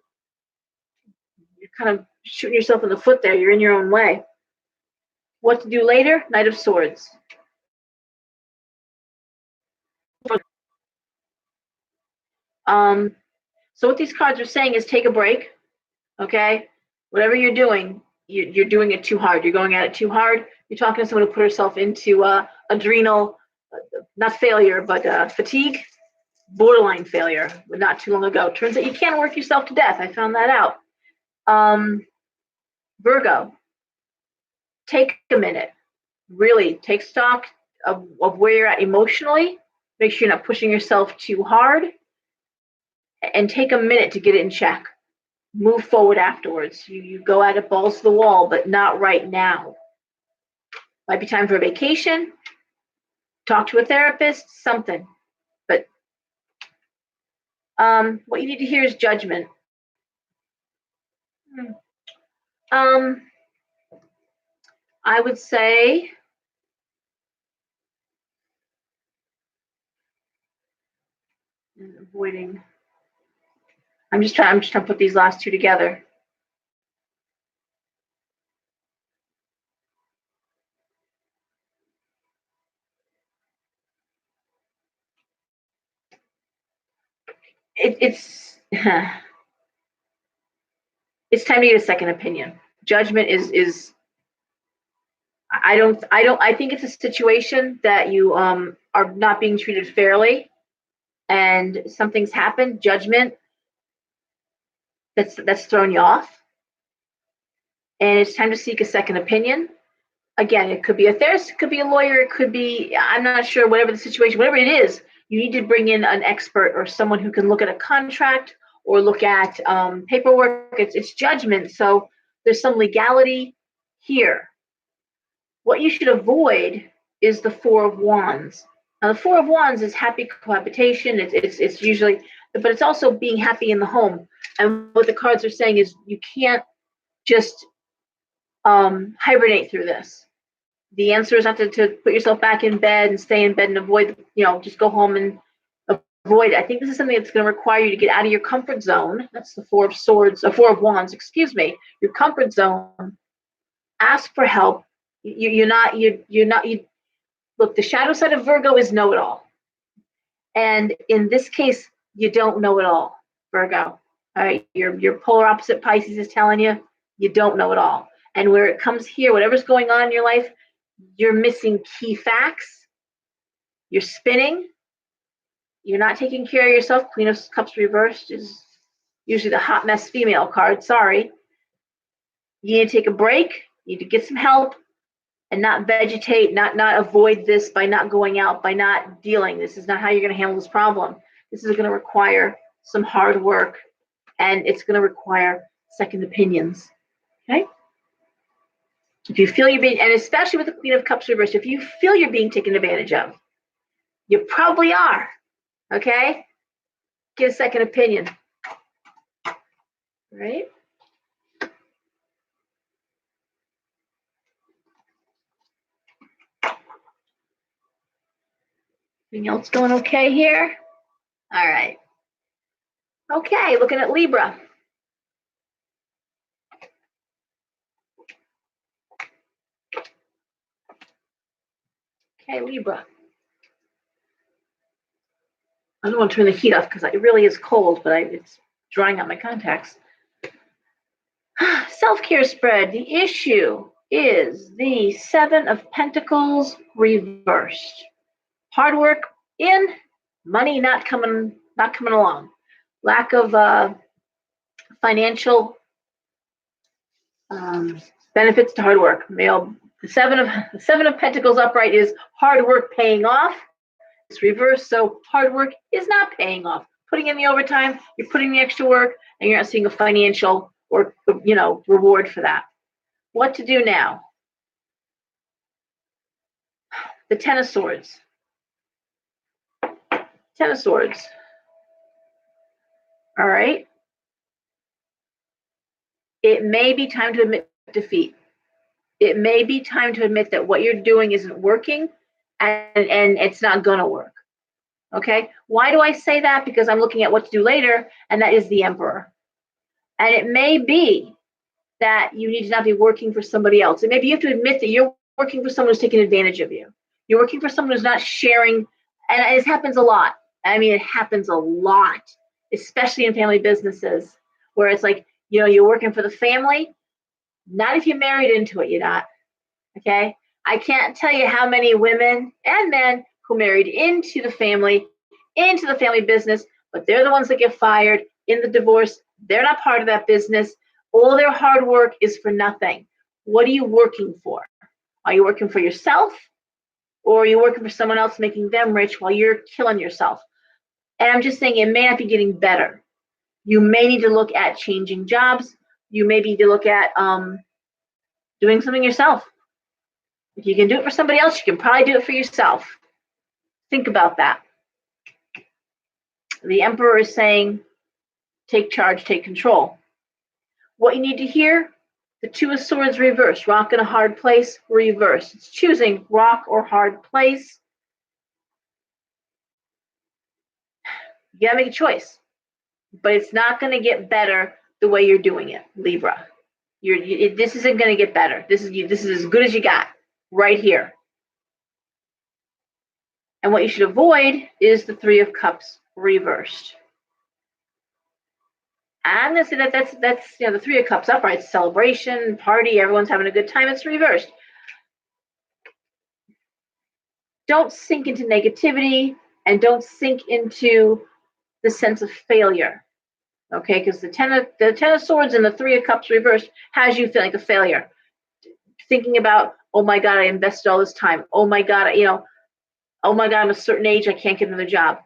kind of shooting yourself in the foot there. You're in your own way. What to do later? Knight of Swords. So what these cards are saying is take a break, okay? Whatever you're doing, you're doing it too hard. You're going at it too hard. You're talking to someone who put herself into adrenal, not failure, but fatigue, borderline failure, not too long ago. Turns out you can't work yourself to death. I found that out. Virgo, take a minute. Really take stock of where you're at emotionally. Make sure you're not pushing yourself too hard. And take a minute to get it in check. Move forward afterwards. You go at it balls to the wall, but not right now. Might be time for a vacation, talk to a therapist, something. But what you need to hear is judgment. I would say avoiding. I'm just trying to put these last two together. It's it's time to get a second opinion. Judgment is I think it's a situation that you are not being treated fairly, and something's happened. Judgment that's thrown you off, and it's time to seek a second opinion. Again, it could be a therapist, it could be a lawyer, it could be, I'm not sure, whatever the situation, whatever it is, you need to bring in an expert or someone who can look at a contract or look at paperwork. It's judgment, so there's some legality here. What you should avoid is the Four of Wands. Now, the Four of Wands is happy cohabitation. It's usually, but it's also being happy in the home. And what the cards are saying is you can't just hibernate through this. The answer is not to put yourself back in bed and stay in bed and avoid, just go home and avoid it. I think this is something that's going to require you to get out of your comfort zone. That's the Four of Swords, Four of Wands, excuse me. Your comfort zone. Ask for help. You're not. Look, the shadow side of Virgo is know-it-all, and in this case, you don't know it all, Virgo. All right, your polar opposite Pisces is telling you you don't know it all, and where it comes here, whatever's going on in your life, you're missing key facts. You're spinning. You're not taking care of yourself. Queen of Cups reversed is usually the hot mess female card. Sorry. You need to take a break. You need to get some help and not vegetate, not avoid this by not going out, by not dealing. This is not how you're going to handle this problem. This is going to require some hard work, and it's going to require second opinions. Okay? If you feel you're being, and especially with the Queen of Cups reversed, if you feel you're being taken advantage of, you probably are. Okay? Get a second opinion. Right? Anything else going okay here? All right. Okay, looking at Libra. Okay, Libra. I don't want to turn the heat off because it really is cold, but it's drying out my contacts. Self-care spread. The issue is the Seven of Pentacles reversed. Hard work in, money not coming along. Lack of financial benefits to hard work. The Seven of Pentacles upright is hard work paying off. It's reversed, so hard work is not paying off. Putting in the overtime, you're putting the extra work, and you're not seeing a financial or reward for that. What to do now? The Ten of Swords. Ten of Swords. All right. It may be time to admit defeat. It may be time to admit that what you're doing isn't working and it's not going to work. Okay. Why do I say that? Because I'm looking at what to do later, and that is the Emperor. And it may be that you need to not be working for somebody else. It may be you have to admit that you're working for someone who's taking advantage of you. You're working for someone who's not sharing. And this happens a lot. I mean, it happens a lot, especially in family businesses, where it's like, you're working for the family. Not if you're married into it, you're not. Okay. I can't tell you how many women and men who married into the family business, but they're the ones that get fired in the divorce. They're not part of that business. All their hard work is for nothing. What are you working for? Are you working for yourself, or are you working for someone else making them rich while you're killing yourself? And I'm just saying, it may not be getting better. You may need to look at changing jobs. You may need to look at doing something yourself. If you can do it for somebody else, you can probably do it for yourself. Think about that. The Emperor is saying, take charge, take control. What you need to hear, the Two of Swords reversed. Rock in a hard place, reversed. It's choosing rock or hard place. You gotta make a choice. But it's not going to get better the way you're doing it, Libra. This isn't going to get better. This is as good as you got right here. And what you should avoid is the Three of Cups reversed. I'm going to say that's the Three of Cups upright, celebration, party, everyone's having a good time. It's reversed. Don't sink into negativity, and don't sink into the sense of failure. Okay, because the Ten of Swords and the Three of Cups reversed has you feeling like a failure. Thinking about, oh my God, I invested all this time. Oh my God, oh my God, I'm a certain age, I can't get another job.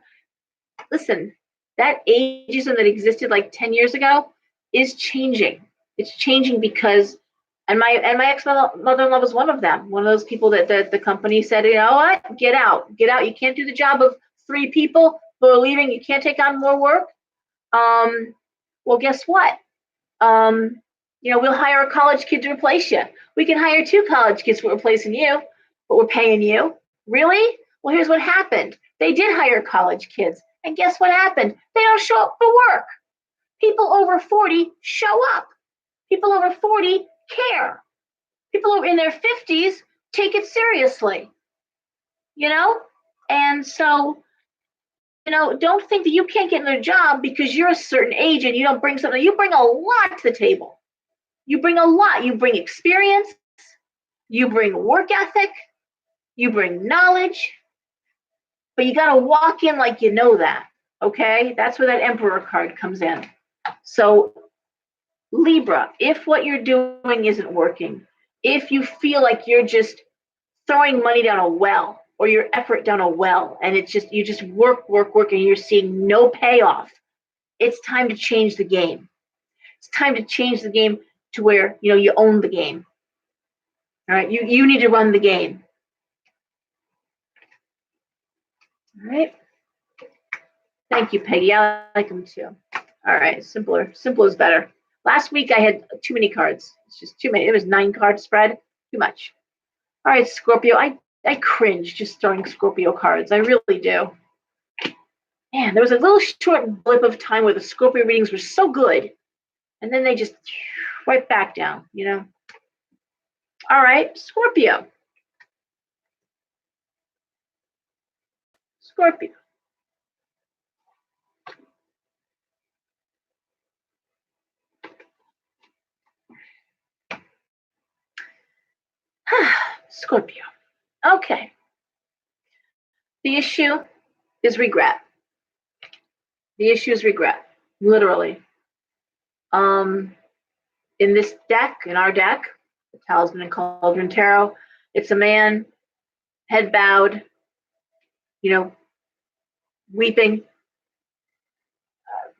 Listen, that ageism that existed like 10 years ago is changing. It's changing because, and my ex-mother-in-law was one of them. One of those people that the company said, you know what, get out. You can't do the job of 3 people who are leaving. You can't take on more work. Well, guess what? We'll hire a college kid to replace you. We can hire 2 college kids for replacing you, but we're paying you. Really? Well, here's what happened. They did hire college kids. And guess what happened? They don't show up for work. People over 40 show up. People over 40 care. People over in their 50s take it seriously. And so, don't think that you can't get another job because you're a certain age and you don't bring something. You bring a lot to the table. You bring a lot. You bring experience. You bring work ethic. You bring knowledge. But you got to walk in like you know that. Okay? That's where that Emperor card comes in. So, Libra, if what you're doing isn't working, if you feel like you're just throwing money down a well, or your effort down a well, and you just work, and you're seeing no payoff, it's time to change the game. It's time to change the game to where, you own the game. All right, you need to run the game. All right. Thank you, Peggy. I like them too. All right, simple is better. Last week I had too many cards. It's just too many. It was 9 card spread. Too much. All right, Scorpio. I cringe just throwing Scorpio cards. I really do. Man, there was a little short blip of time where the Scorpio readings were so good, and then they just right back down, All right, Scorpio. Scorpio. Scorpio. Okay. The issue is regret. The issue is regret, literally. In this deck, in our deck, the Talisman and Cauldron Tarot, it's a man, head bowed, weeping,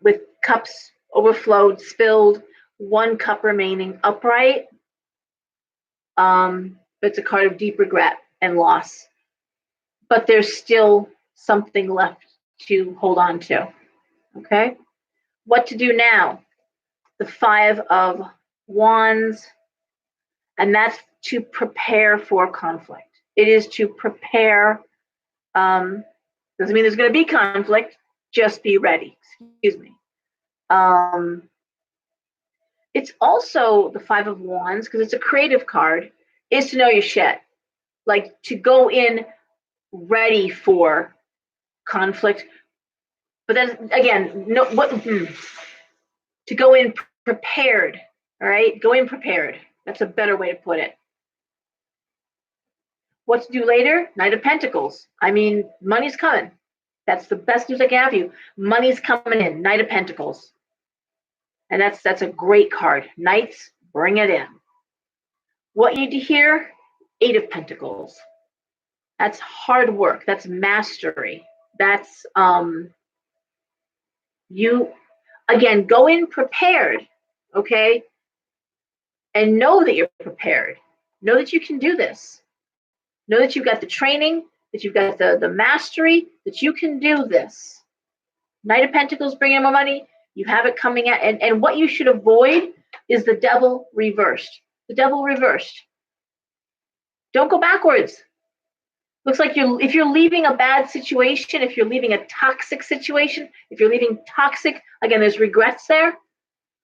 with cups overflowed, spilled, 1 cup remaining upright. It's a card of deep regret and loss. But there's still something left to hold on to. Okay? What to do now? The Five of Wands, and that's to prepare for conflict. It is to prepare. Doesn't mean there's going to be conflict. Just be ready. Excuse me. It's also the Five of Wands, because it's a creative card, is to know your shit. Like to go in ready for conflict. But then again, to go in prepared. All right? Go in prepared. That's a better way to put it. What to do later? Knight of Pentacles. I mean, money's coming. That's the best news I can have you. Money's coming in. Knight of Pentacles. And that's a great card. Knights, bring it in. What you need to hear? Eight of Pentacles. That's hard work. That's mastery. That's you again, go in prepared, okay? And know that you're prepared. Know that you can do this. Know that you've got the training, that you've got the mastery, that you can do this. Knight of Pentacles bringing more money. You have it coming out. And what you should avoid is the Devil reversed. The Devil reversed. Don't go backwards. Looks like if you're leaving a bad situation, if you're leaving a toxic situation, if you're leaving toxic, again, there's regrets there.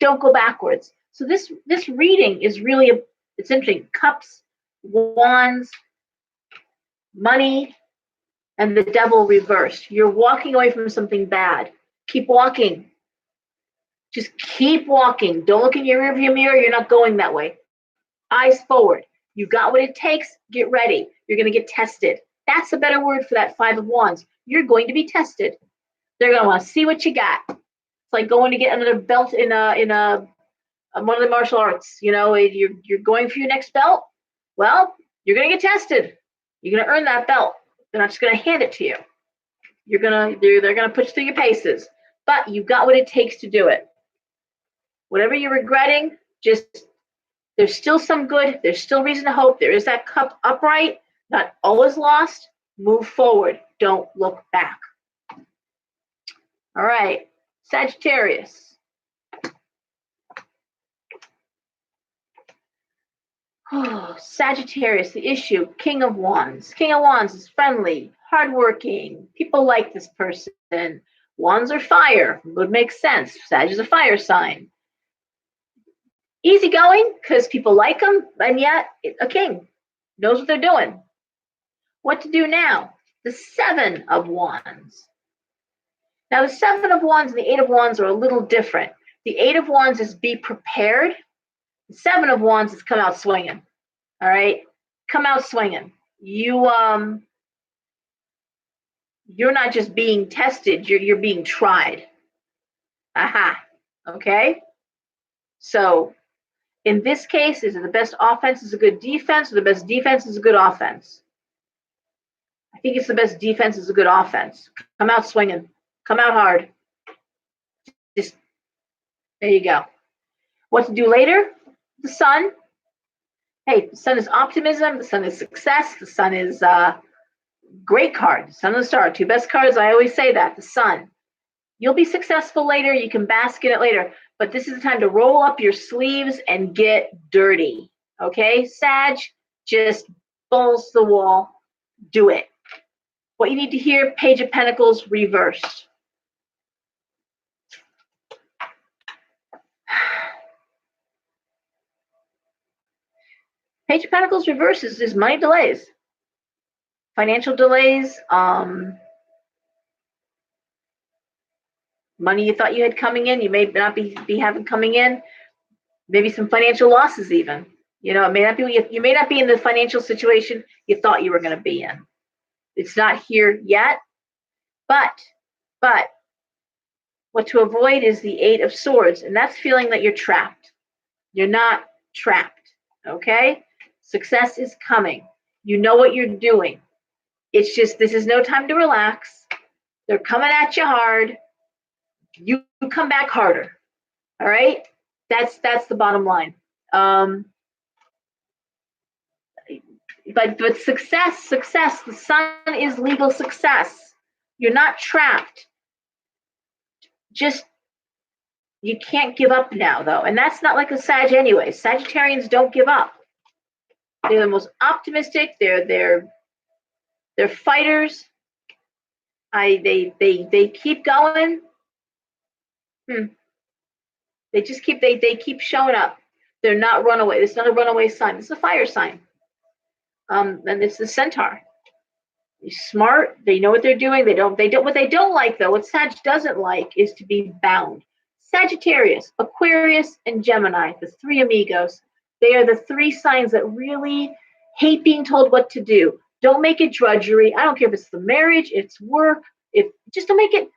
Don't go backwards. So this reading is really, it's interesting. Cups, Wands, money, and the Devil reversed. You're walking away from something bad. Keep walking. Just keep walking. Don't look in your rearview mirror. You're not going that way. Eyes forward. You got what it takes. Get ready. You're going to get tested. That's a better word for that Five of Wands. You're going to be tested. They're going to want to see what you got. It's like going to get another belt in one of the martial arts. You know, you're going for your next belt. Well, you're going to get tested. You're going to earn that belt. They're not just going to hand it to you. They're going to put you through your paces. But you've got what it takes to do it. Whatever you're regretting, there's still some good. There's still reason to hope. There is that cup upright. Not always lost. Move forward. Don't look back. All right. Sagittarius. Oh, Sagittarius, the issue. King of Wands. King of Wands is friendly, hardworking. People like this person. Wands are fire. Would make sense. Sag is a fire sign. Easygoing because people like them, and yet a king knows what they're doing. What to do now? The Seven of Wands. Now, the Seven of Wands and the Eight of Wands are a little different. The Eight of Wands is be prepared. The Seven of Wands is come out swinging. All right? Come out swinging. You're not just being tested, you're being tried. Aha. Okay? So, in this case, is it the best offense is a good defense, or the best defense is a good offense? I think it's the best defense is a good offense. Come out swinging. Come out hard. Just, there you go. What to do later? The Sun. Hey, the Sun is optimism. The Sun is success. The Sun is great card. Sun and the Star, two best cards. I always say that. The Sun. You'll be successful later. You can bask in it later. But this is the time to roll up your sleeves and get dirty. Okay? Sag, just balls to the wall. Do it. What you need to hear, Page of Pentacles reversed. Page of Pentacles reversed is money delays. Financial delays. Money you thought you had coming in, you may not be having coming in. Maybe some financial losses even. You know, it may not be you may not be in the financial situation you thought you were going to be in. It's not here yet, but what to avoid is the Eight of Swords, and that's feeling that you're trapped. You're not trapped, okay? Success is coming. You know what you're doing. It's just this is no time to relax. They're coming at you hard. You come back harder, all right? That's the bottom line. But success, the Sun is legal success. You're not trapped. Just, you can't give up now, though. And that's not like a Sag anyway. Sagittarians don't give up. They're the most optimistic. They're fighters. They keep going. They just keep they keep showing up. They're not runaway. It's not a runaway sign. It's a fire sign. And it's the Centaur. They're smart. They know what they're doing. They don't. What they don't like, though, what Sag doesn't like, is to be bound. Sagittarius, Aquarius, and Gemini, the three amigos. They are the three signs that really hate being told what to do. Don't make it drudgery. I don't care if it's the marriage, it's work. If just don't make it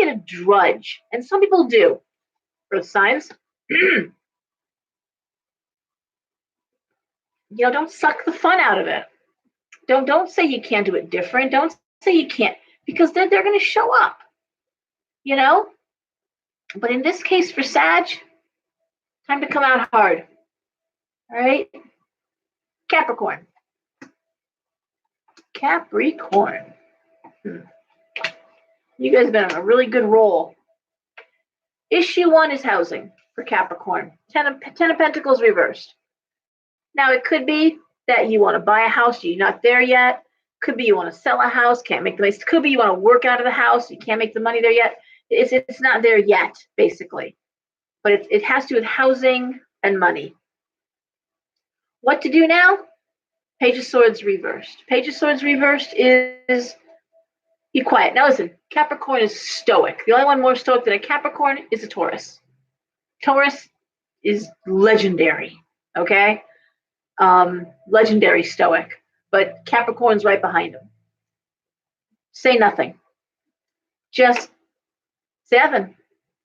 a drudge. And some people do. Earth signs. Don't suck the fun out of it. Don't say you can't do it different. Don't say you can't, because they're going to show up. But in this case for Sag, time to come out hard. All right? Capricorn. You guys have been on a really good roll. Issue 1 is housing for Capricorn. Ten of Pentacles reversed. Now, it could be that you want to buy a house, you're not there yet. Could be you want to sell a house, can't make the money. Could be you want to work out of the house, you can't make the money there yet. It's not there yet, basically. But it has to do with housing and money. What to do now? Page of Swords reversed. Page of Swords reversed is be quiet. Now listen, Capricorn is stoic. The only one more stoic than a Capricorn is a Taurus. Taurus is legendary, okay? Legendary stoic. But Capricorn's right behind him. Say nothing. Just say nothing.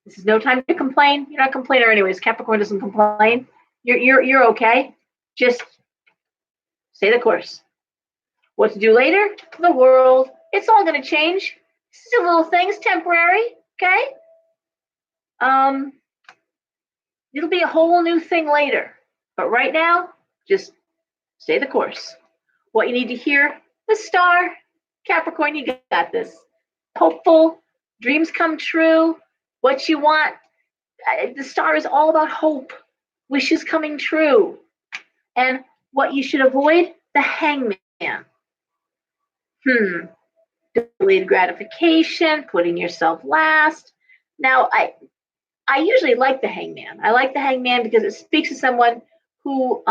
This is no time to complain. You're not a complainer anyways. Capricorn doesn't complain. You're okay. Just stay the course. What to do later? The world. It's all going to change. It's a little things, temporary. Okay. It'll be a whole new thing later. But right now, just stay the course. What you need to hear, the star. Capricorn, you got this. Hopeful, dreams come true, what you want. The star is all about hope, wishes coming true. And what you should avoid, the hangman. Delayed gratification, putting yourself last. Now, I usually like the hangman. I like the hangman because it speaks to someone who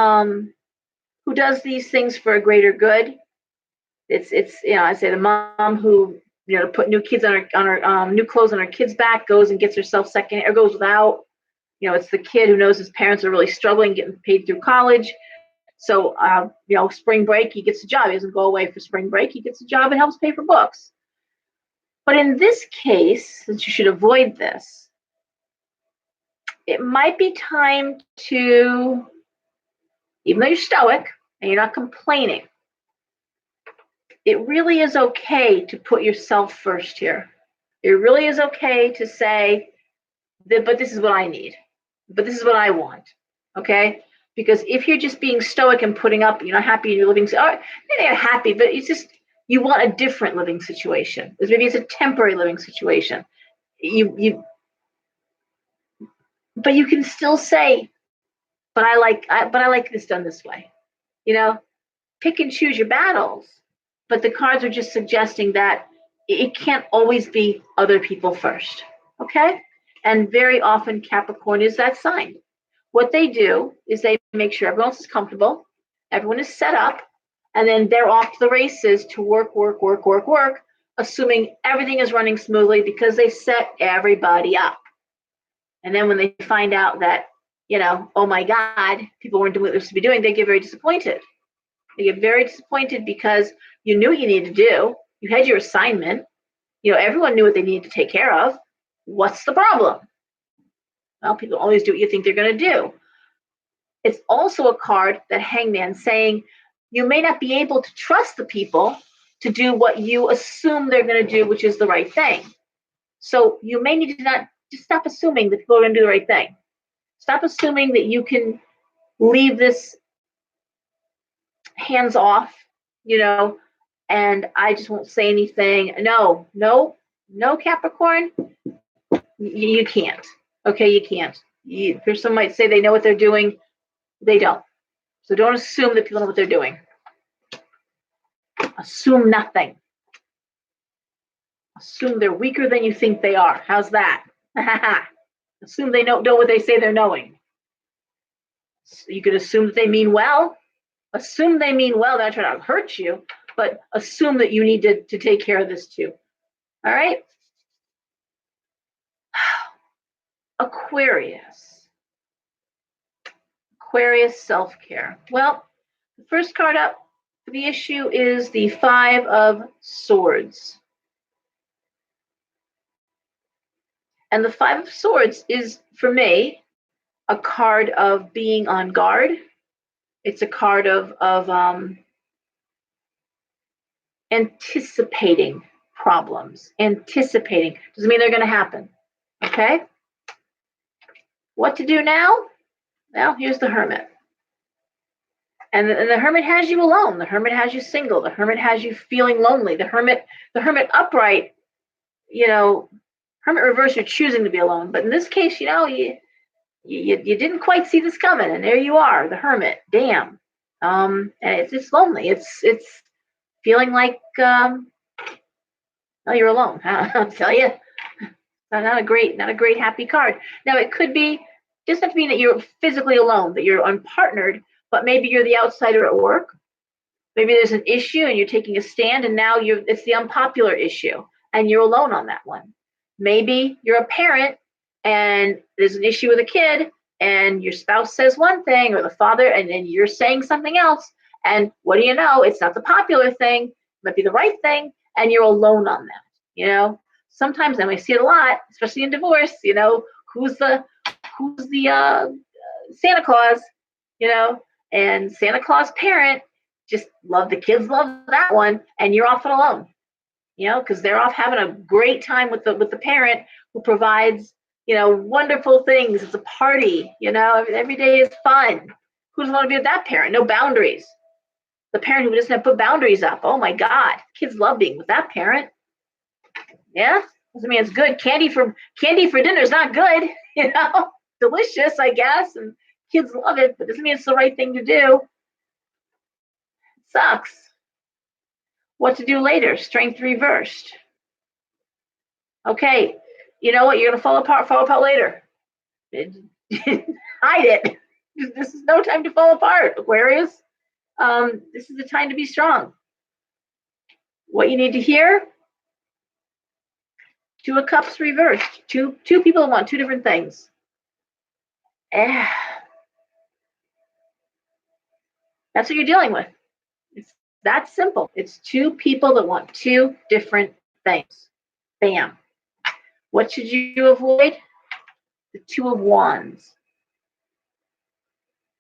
does these things for a greater good. It's I say the mom who put new kids on her new clothes on her kids' back, goes and gets herself second or goes without. It's the kid who knows his parents are really struggling, getting paid through college. So spring break, he gets a job. He doesn't go away for spring break. He gets a job and helps pay for books. But in this case, since you should avoid this, it might be time to, even though you're stoic and you're not complaining, it really is okay to put yourself first here. It really is okay to say, but this is what I need. But this is what I want. Okay? Because if you're just being stoic and putting up, you're not happy in your living, maybe you're happy, but it's just, you want a different living situation. Maybe it's a temporary living situation. But you can still say, but I like this done this way. Pick and choose your battles. But the cards are just suggesting that it can't always be other people first. Okay? And very often Capricorn is that sign. What they do is they make sure everyone else is comfortable, everyone is set up, and then they're off to the races to work, assuming everything is running smoothly because they set everybody up. And then when they find out that, oh my God, people weren't doing what they're supposed to be doing, they get very disappointed. They get very disappointed because you knew what you needed to do. You had your assignment. Everyone knew what they needed to take care of. What's the problem? Well, people always do what you think they're going to do. It's also a card, that hangman, saying you may not be able to trust the people to do what you assume they're going to do, which is the right thing. So you may need to not just stop assuming that people are going to do the right thing. Stop assuming that you can leave this hands off, and I just won't say anything. No, No, Capricorn, you can't. Okay, you can't. Some might say they know what they're doing. They don't. So don't assume that people know what they're doing. Assume nothing. Assume they're weaker than you think they are. How's that? Assume they know what they say they're knowing. You could assume that they mean well. Assume they mean well. They're not trying to hurt you, but assume that you need to take care of this too. All right? Aquarius. Aquarius self-care. Well, the first card up for the issue is the Five of Swords. And the Five of Swords is, for me, a card of being on guard. It's a card of anticipating problems. Anticipating. Doesn't mean they're going to happen. Okay? What to do now? Well, here's the Hermit. And the Hermit has you alone. The Hermit has you single. The Hermit has you feeling lonely. The Hermit upright, Hermit reverse, you're choosing to be alone. But in this case, you didn't quite see this coming, and there you are, the Hermit. Damn. And it's lonely. It's feeling like you're alone. I'll tell you, not a great happy card. Now it could be, doesn't have to mean that you're physically alone, that you're unpartnered, but maybe you're the outsider at work. Maybe there's an issue and you're taking a stand, and now it's the unpopular issue, and you're alone on that one. Maybe you're a parent and there's an issue with a kid, and your spouse says one thing, or the father, and then you're saying something else. And what do you know? It's not the popular thing, it might be the right thing, and you're alone on that. Sometimes, and we see it a lot, especially in divorce. Who's the Santa Claus? And Santa Claus parent just the kids love that one, and you're often alone. Because they're off having a great time with the parent who provides wonderful things. It's a party. Every day is fun. Who doesn't want to be with that parent? No boundaries. The parent who doesn't have put boundaries up. Oh my God, kids love being with that parent. Yeah, doesn't mean it's good. Candy for dinner is not good. Delicious, I guess, and kids love it, but doesn't mean it's the right thing to do. It sucks. What to do later? Strength reversed. Okay, you know what? You're gonna fall apart later. Hide it. This is no time to fall apart, Aquarius. This is the time to be strong. What you need to hear? Two of Cups reversed. Two people want two different things. That's what you're dealing with. It's that simple. It's two people that want two different things. Bam. What should you avoid? The Two of Wands.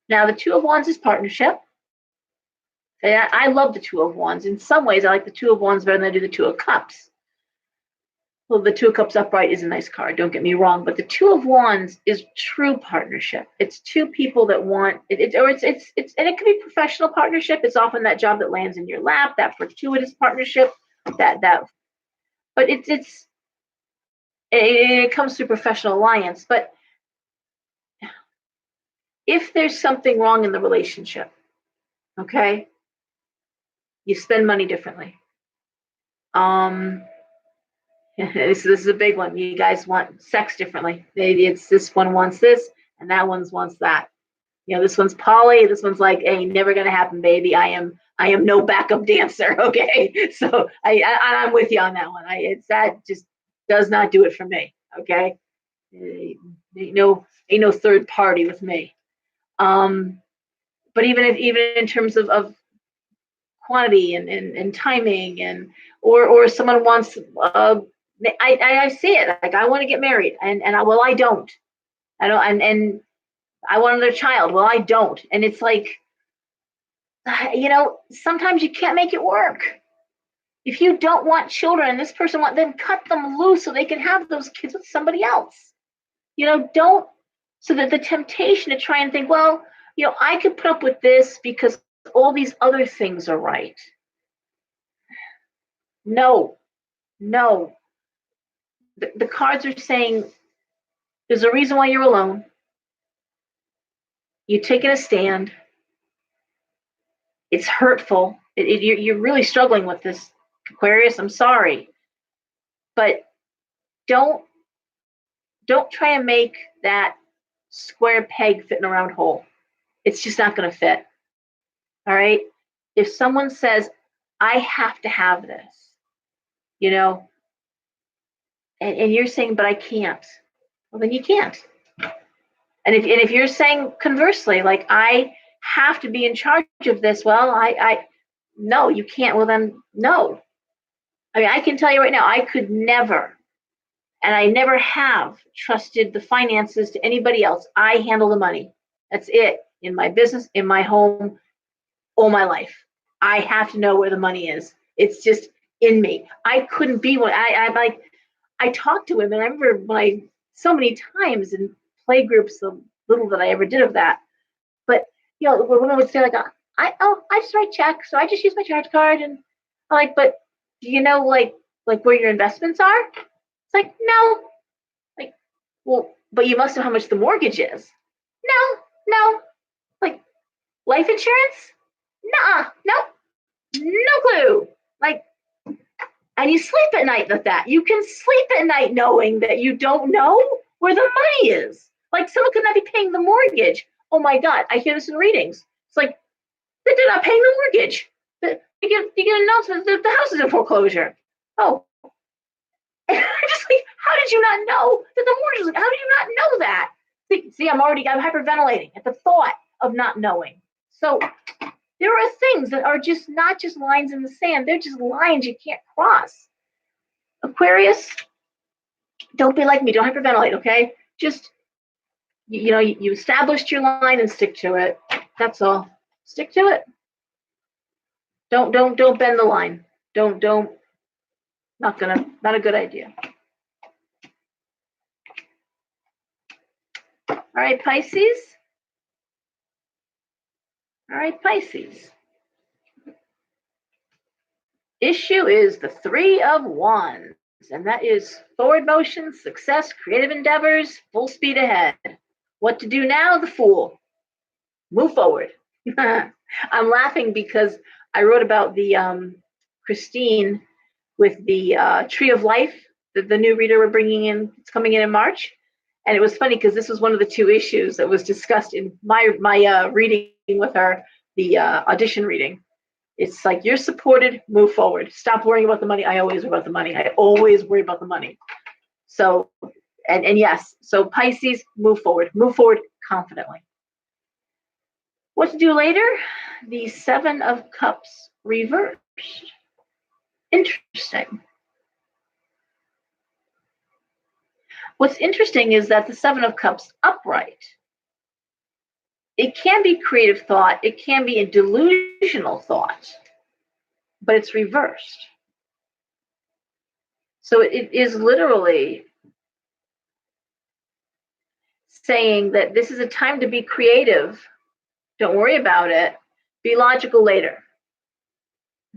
Now, the Two of Wands is partnership. And I love the Two of Wands. In some ways, I like the Two of Wands better than I do the Two of Cups. Well, the Two of Cups upright is a nice card, don't get me wrong, but the Two of Wands is true partnership. It's two people that want it, and it can be professional partnership. It's often that job that lands in your lap, that fortuitous partnership, but it comes through professional alliance. But if there's something wrong in the relationship, okay, you spend money differently. This is a big one. You guys want sex differently. Maybe it's this one wants this and that one wants that. This one's poly. This one's like, hey, never gonna happen, baby. I am no backup dancer. Okay, so I'm with you on that one. That just does not do it for me. Okay, ain't no third party with me. But even in terms of quantity and timing or someone wants I see it, like I want to get married and I don't and I want another child, well I don't, and it's like sometimes you can't make it work. If you don't want children and this person then cut them loose so they can have those kids with somebody else. Don't, so that the temptation to try and think, well, I could put up with this because all these other things are right. No. the cards are saying there's a reason why you're alone. You've taken a stand. It's hurtful. You're really struggling with this, Aquarius. I'm sorry, but don't try and make that square peg fit in a round hole. It's just not going to fit. All right. If someone says, I have to have this, you know, and you're saying, but I can't, well, then you can't. And if you're saying conversely, like, I have to be in charge of this, well, I no, you can't. Well, then no. I mean, I can tell you right now, I could never, and I never have trusted the finances to anybody else. I handle the money. That's it. In my business, in my home, all my life. I have to know where the money is. It's just in me. I couldn't be one. I talked to women. I remember when so many times in play groups, the little that I ever did of that. But where women would say, like, I just write checks, so I just use my charge card, and I'm like, but do you know, like where your investments are? It's like, no. Like, well, but you must know how much the mortgage is. No. Like, life insurance? Nuh-uh. Nope. No clue. Like, and you sleep at night with that. You can sleep at night knowing that you don't know where the money is. Like, someone could not be paying the mortgage. Oh my God, I hear this in readings. It's like, they're not paying the mortgage. You get an announcement that the house is in foreclosure. Oh. And I'm just like, how did you not know that the mortgage was, how did you not know that? See, I'm hyperventilating at the thought of not knowing. So there are things that are just not just lines in the sand. They're just lines you can't cross. Aquarius, don't be like me. Don't hyperventilate, okay? Just, you established your line and stick to it. That's all. Stick to it. Don't bend the line. Not a good idea. All right, Pisces. Issue is the Three of Wands, and that is forward motion, success, creative endeavors, full speed ahead. What to do now? The Fool. Move forward. I'm laughing because I wrote about the Christine with the Tree of Life, the new reader we're bringing in. It's coming in March. And it was funny because this was one of the two issues that was discussed in my reading with her, the audition reading. It's like, you're supported, move forward. Stop worrying about the money. I always worry about the money. I always worry about the money. So, and yes, so Pisces, move forward confidently. What to do later? The Seven of Cups reversed. Interesting. What's interesting is that the Seven of Cups upright, it can be creative thought, it can be a delusional thought, but it's reversed. So it is literally saying that this is a time to be creative. Don't worry about it. Be logical later.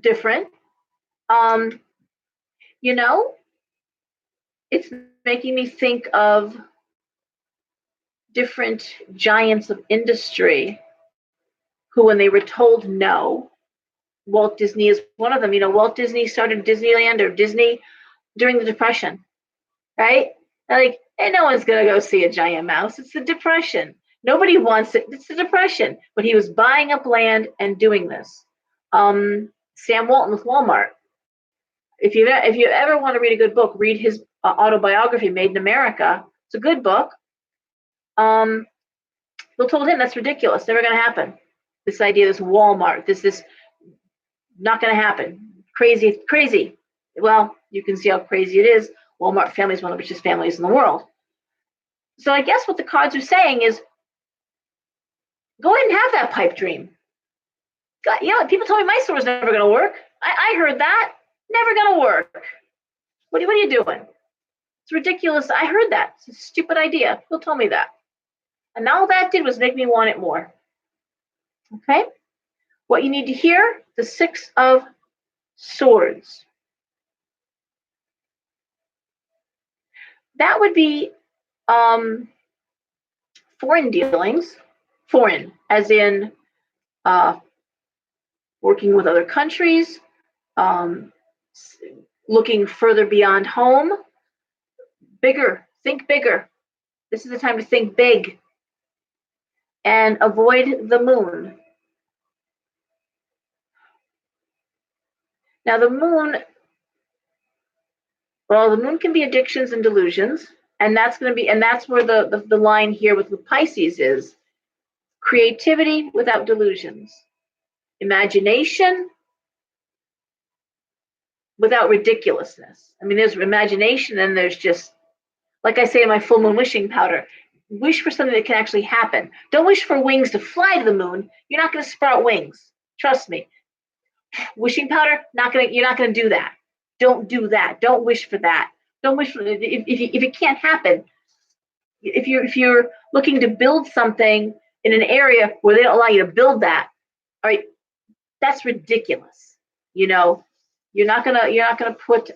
Different. It's making me think of different giants of industry who, when they were told no, Walt Disney is one of them. Walt Disney started Disneyland or Disney during the Depression, right? Like, hey, no one's going to go see a giant mouse. It's the Depression. Nobody wants it. It's the Depression. But he was buying up land and doing this. Sam Walton with Walmart. If you ever want to read a good book, read his autobiography, Made in America. It's a good book. They told him that's ridiculous. Never going to happen. This idea, this Walmart, this not going to happen. Crazy. Well, you can see how crazy it is. Walmart family is one of the richest families in the world. So I guess what the cards are saying is, go ahead and have that pipe dream. God, people told me my store was never going to work. I heard that. Never going to work. What are you doing? It's ridiculous. I heard that. It's a stupid idea. People told me that. And all that did was make me want it more. Okay? What you need to hear, the Six of Swords. that would be foreign dealings, foreign as in uh, working with other countries, um, looking further beyond home, bigger, think bigger. This is the time to think big and avoid the moon. Now the moon, well, the moon can be addictions and delusions, and that's going to be, and that's where the line here with Pisces is creativity without delusions, imagination without ridiculousness. I mean, there's imagination and there's just, like I say in my full moon wishing powder, wish for something that can actually happen. Don't wish for wings to fly to the moon. You're not going to sprout wings. Trust me. Wishing powder, you're not going to do that. Don't do that. Don't wish for that. Don't wish for if it can't happen. If you're looking to build something in an area where they don't allow you to build that, all right, that's ridiculous. You know, you're not gonna put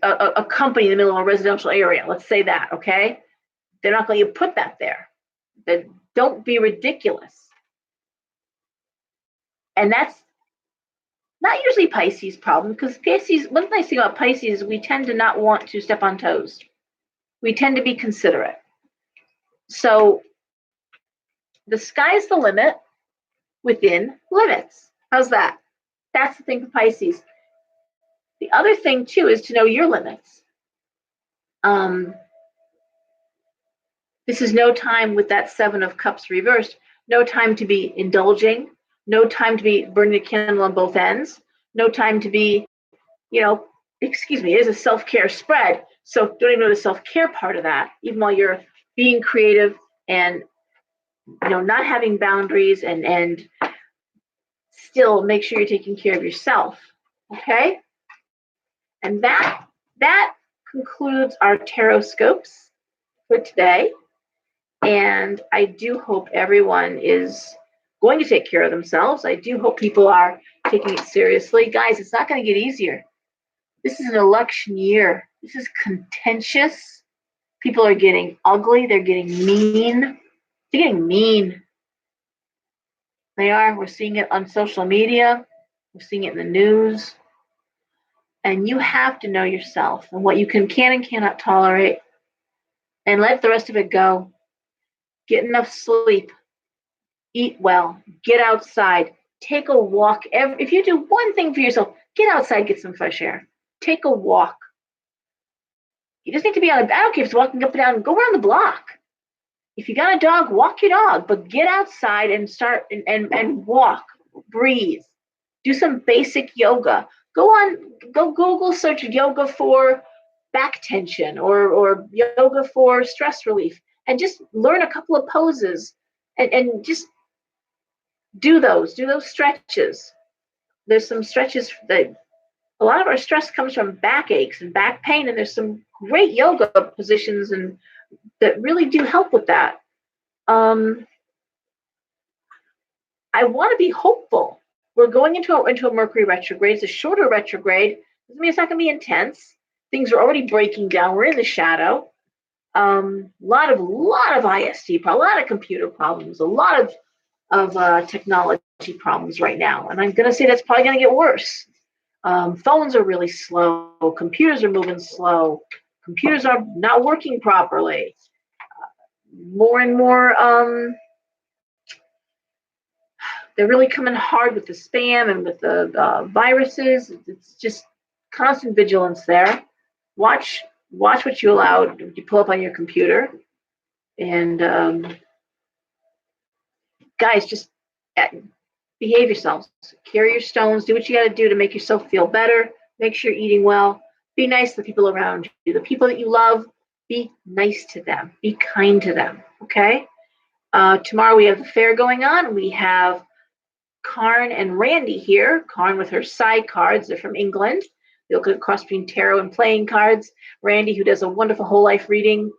a company in the middle of a residential area. Let's say that, okay? They're not going to put that there. Don't be ridiculous. And that's not usually Pisces' problem, because Pisces, one nice thing about Pisces is we tend to not want to step on toes. We tend to be considerate. So the sky's the limit within limits. How's that? That's the thing for Pisces. The other thing too is to know your limits. This is no time with that Seven of Cups reversed, no time to be indulging, no time to be burning the candle on both ends, no time to be, excuse me, it is a self-care spread. So don't even know the self-care part of that, even while you're being creative and not having boundaries and still make sure you're taking care of yourself. Okay? And that concludes our tarot scopes for today. And I do hope everyone is going to take care of themselves. I do hope people are taking it seriously. Guys, it's not going to get easier. This is an election year. This is contentious. People are getting ugly. They're getting mean. They're getting mean. They are. We're seeing it on social media. We're seeing it in the news. And you have to know yourself and what you can and cannot tolerate, and let the rest of it go. Get enough sleep. Eat well. Get outside. Take a walk. If you do one thing for yourself, get outside, get some fresh air. Take a walk. You just need to be on I don't care if it's walking up and down, go around the block. If you got a dog, walk your dog, but get outside and start and walk, breathe. Do some basic yoga. Go Google search yoga for back tension or yoga for stress relief, and just learn a couple of poses and just do those stretches. There's some stretches that a lot of our stress comes from backaches and back pain, and there's some great yoga positions and that really do help with that. I want to be hopeful. We're going into a Mercury retrograde. It's a shorter retrograde. Doesn't mean it's not going to be intense. Things are already breaking down. We're in the shadow. Lot of IST, a lot of computer problems, a lot of technology problems right now. And I'm going to say that's probably going to get worse. Phones are really slow. Computers are moving slow. Computers are not working properly. More and more, they're really coming hard with the spam and with the viruses. It's just constant vigilance there. Watch what you allow you pull up on your computer. And guys, just behave yourselves. Carry your stones. Do what you got to do to make yourself feel better. Make sure you're eating well. Be nice to the people around you. The people that you love, be nice to them. Be kind to them. Okay? Tomorrow we have the fair going on. We have Karn and Randy here. Karn with her side cards. They're from England. They look at a cross between tarot and playing cards. Randy, who does a wonderful whole life reading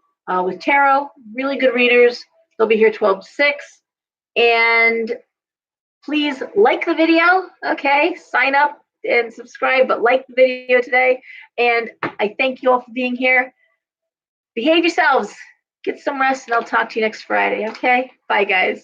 with tarot. Really good readers. They'll be here 12 to 6. And please like the video. Okay, sign up. and subscribe, but like the video today. And I thank you all for being here. Behave yourselves. Get some rest, and I'll talk to you next Friday. Okay? Bye, guys.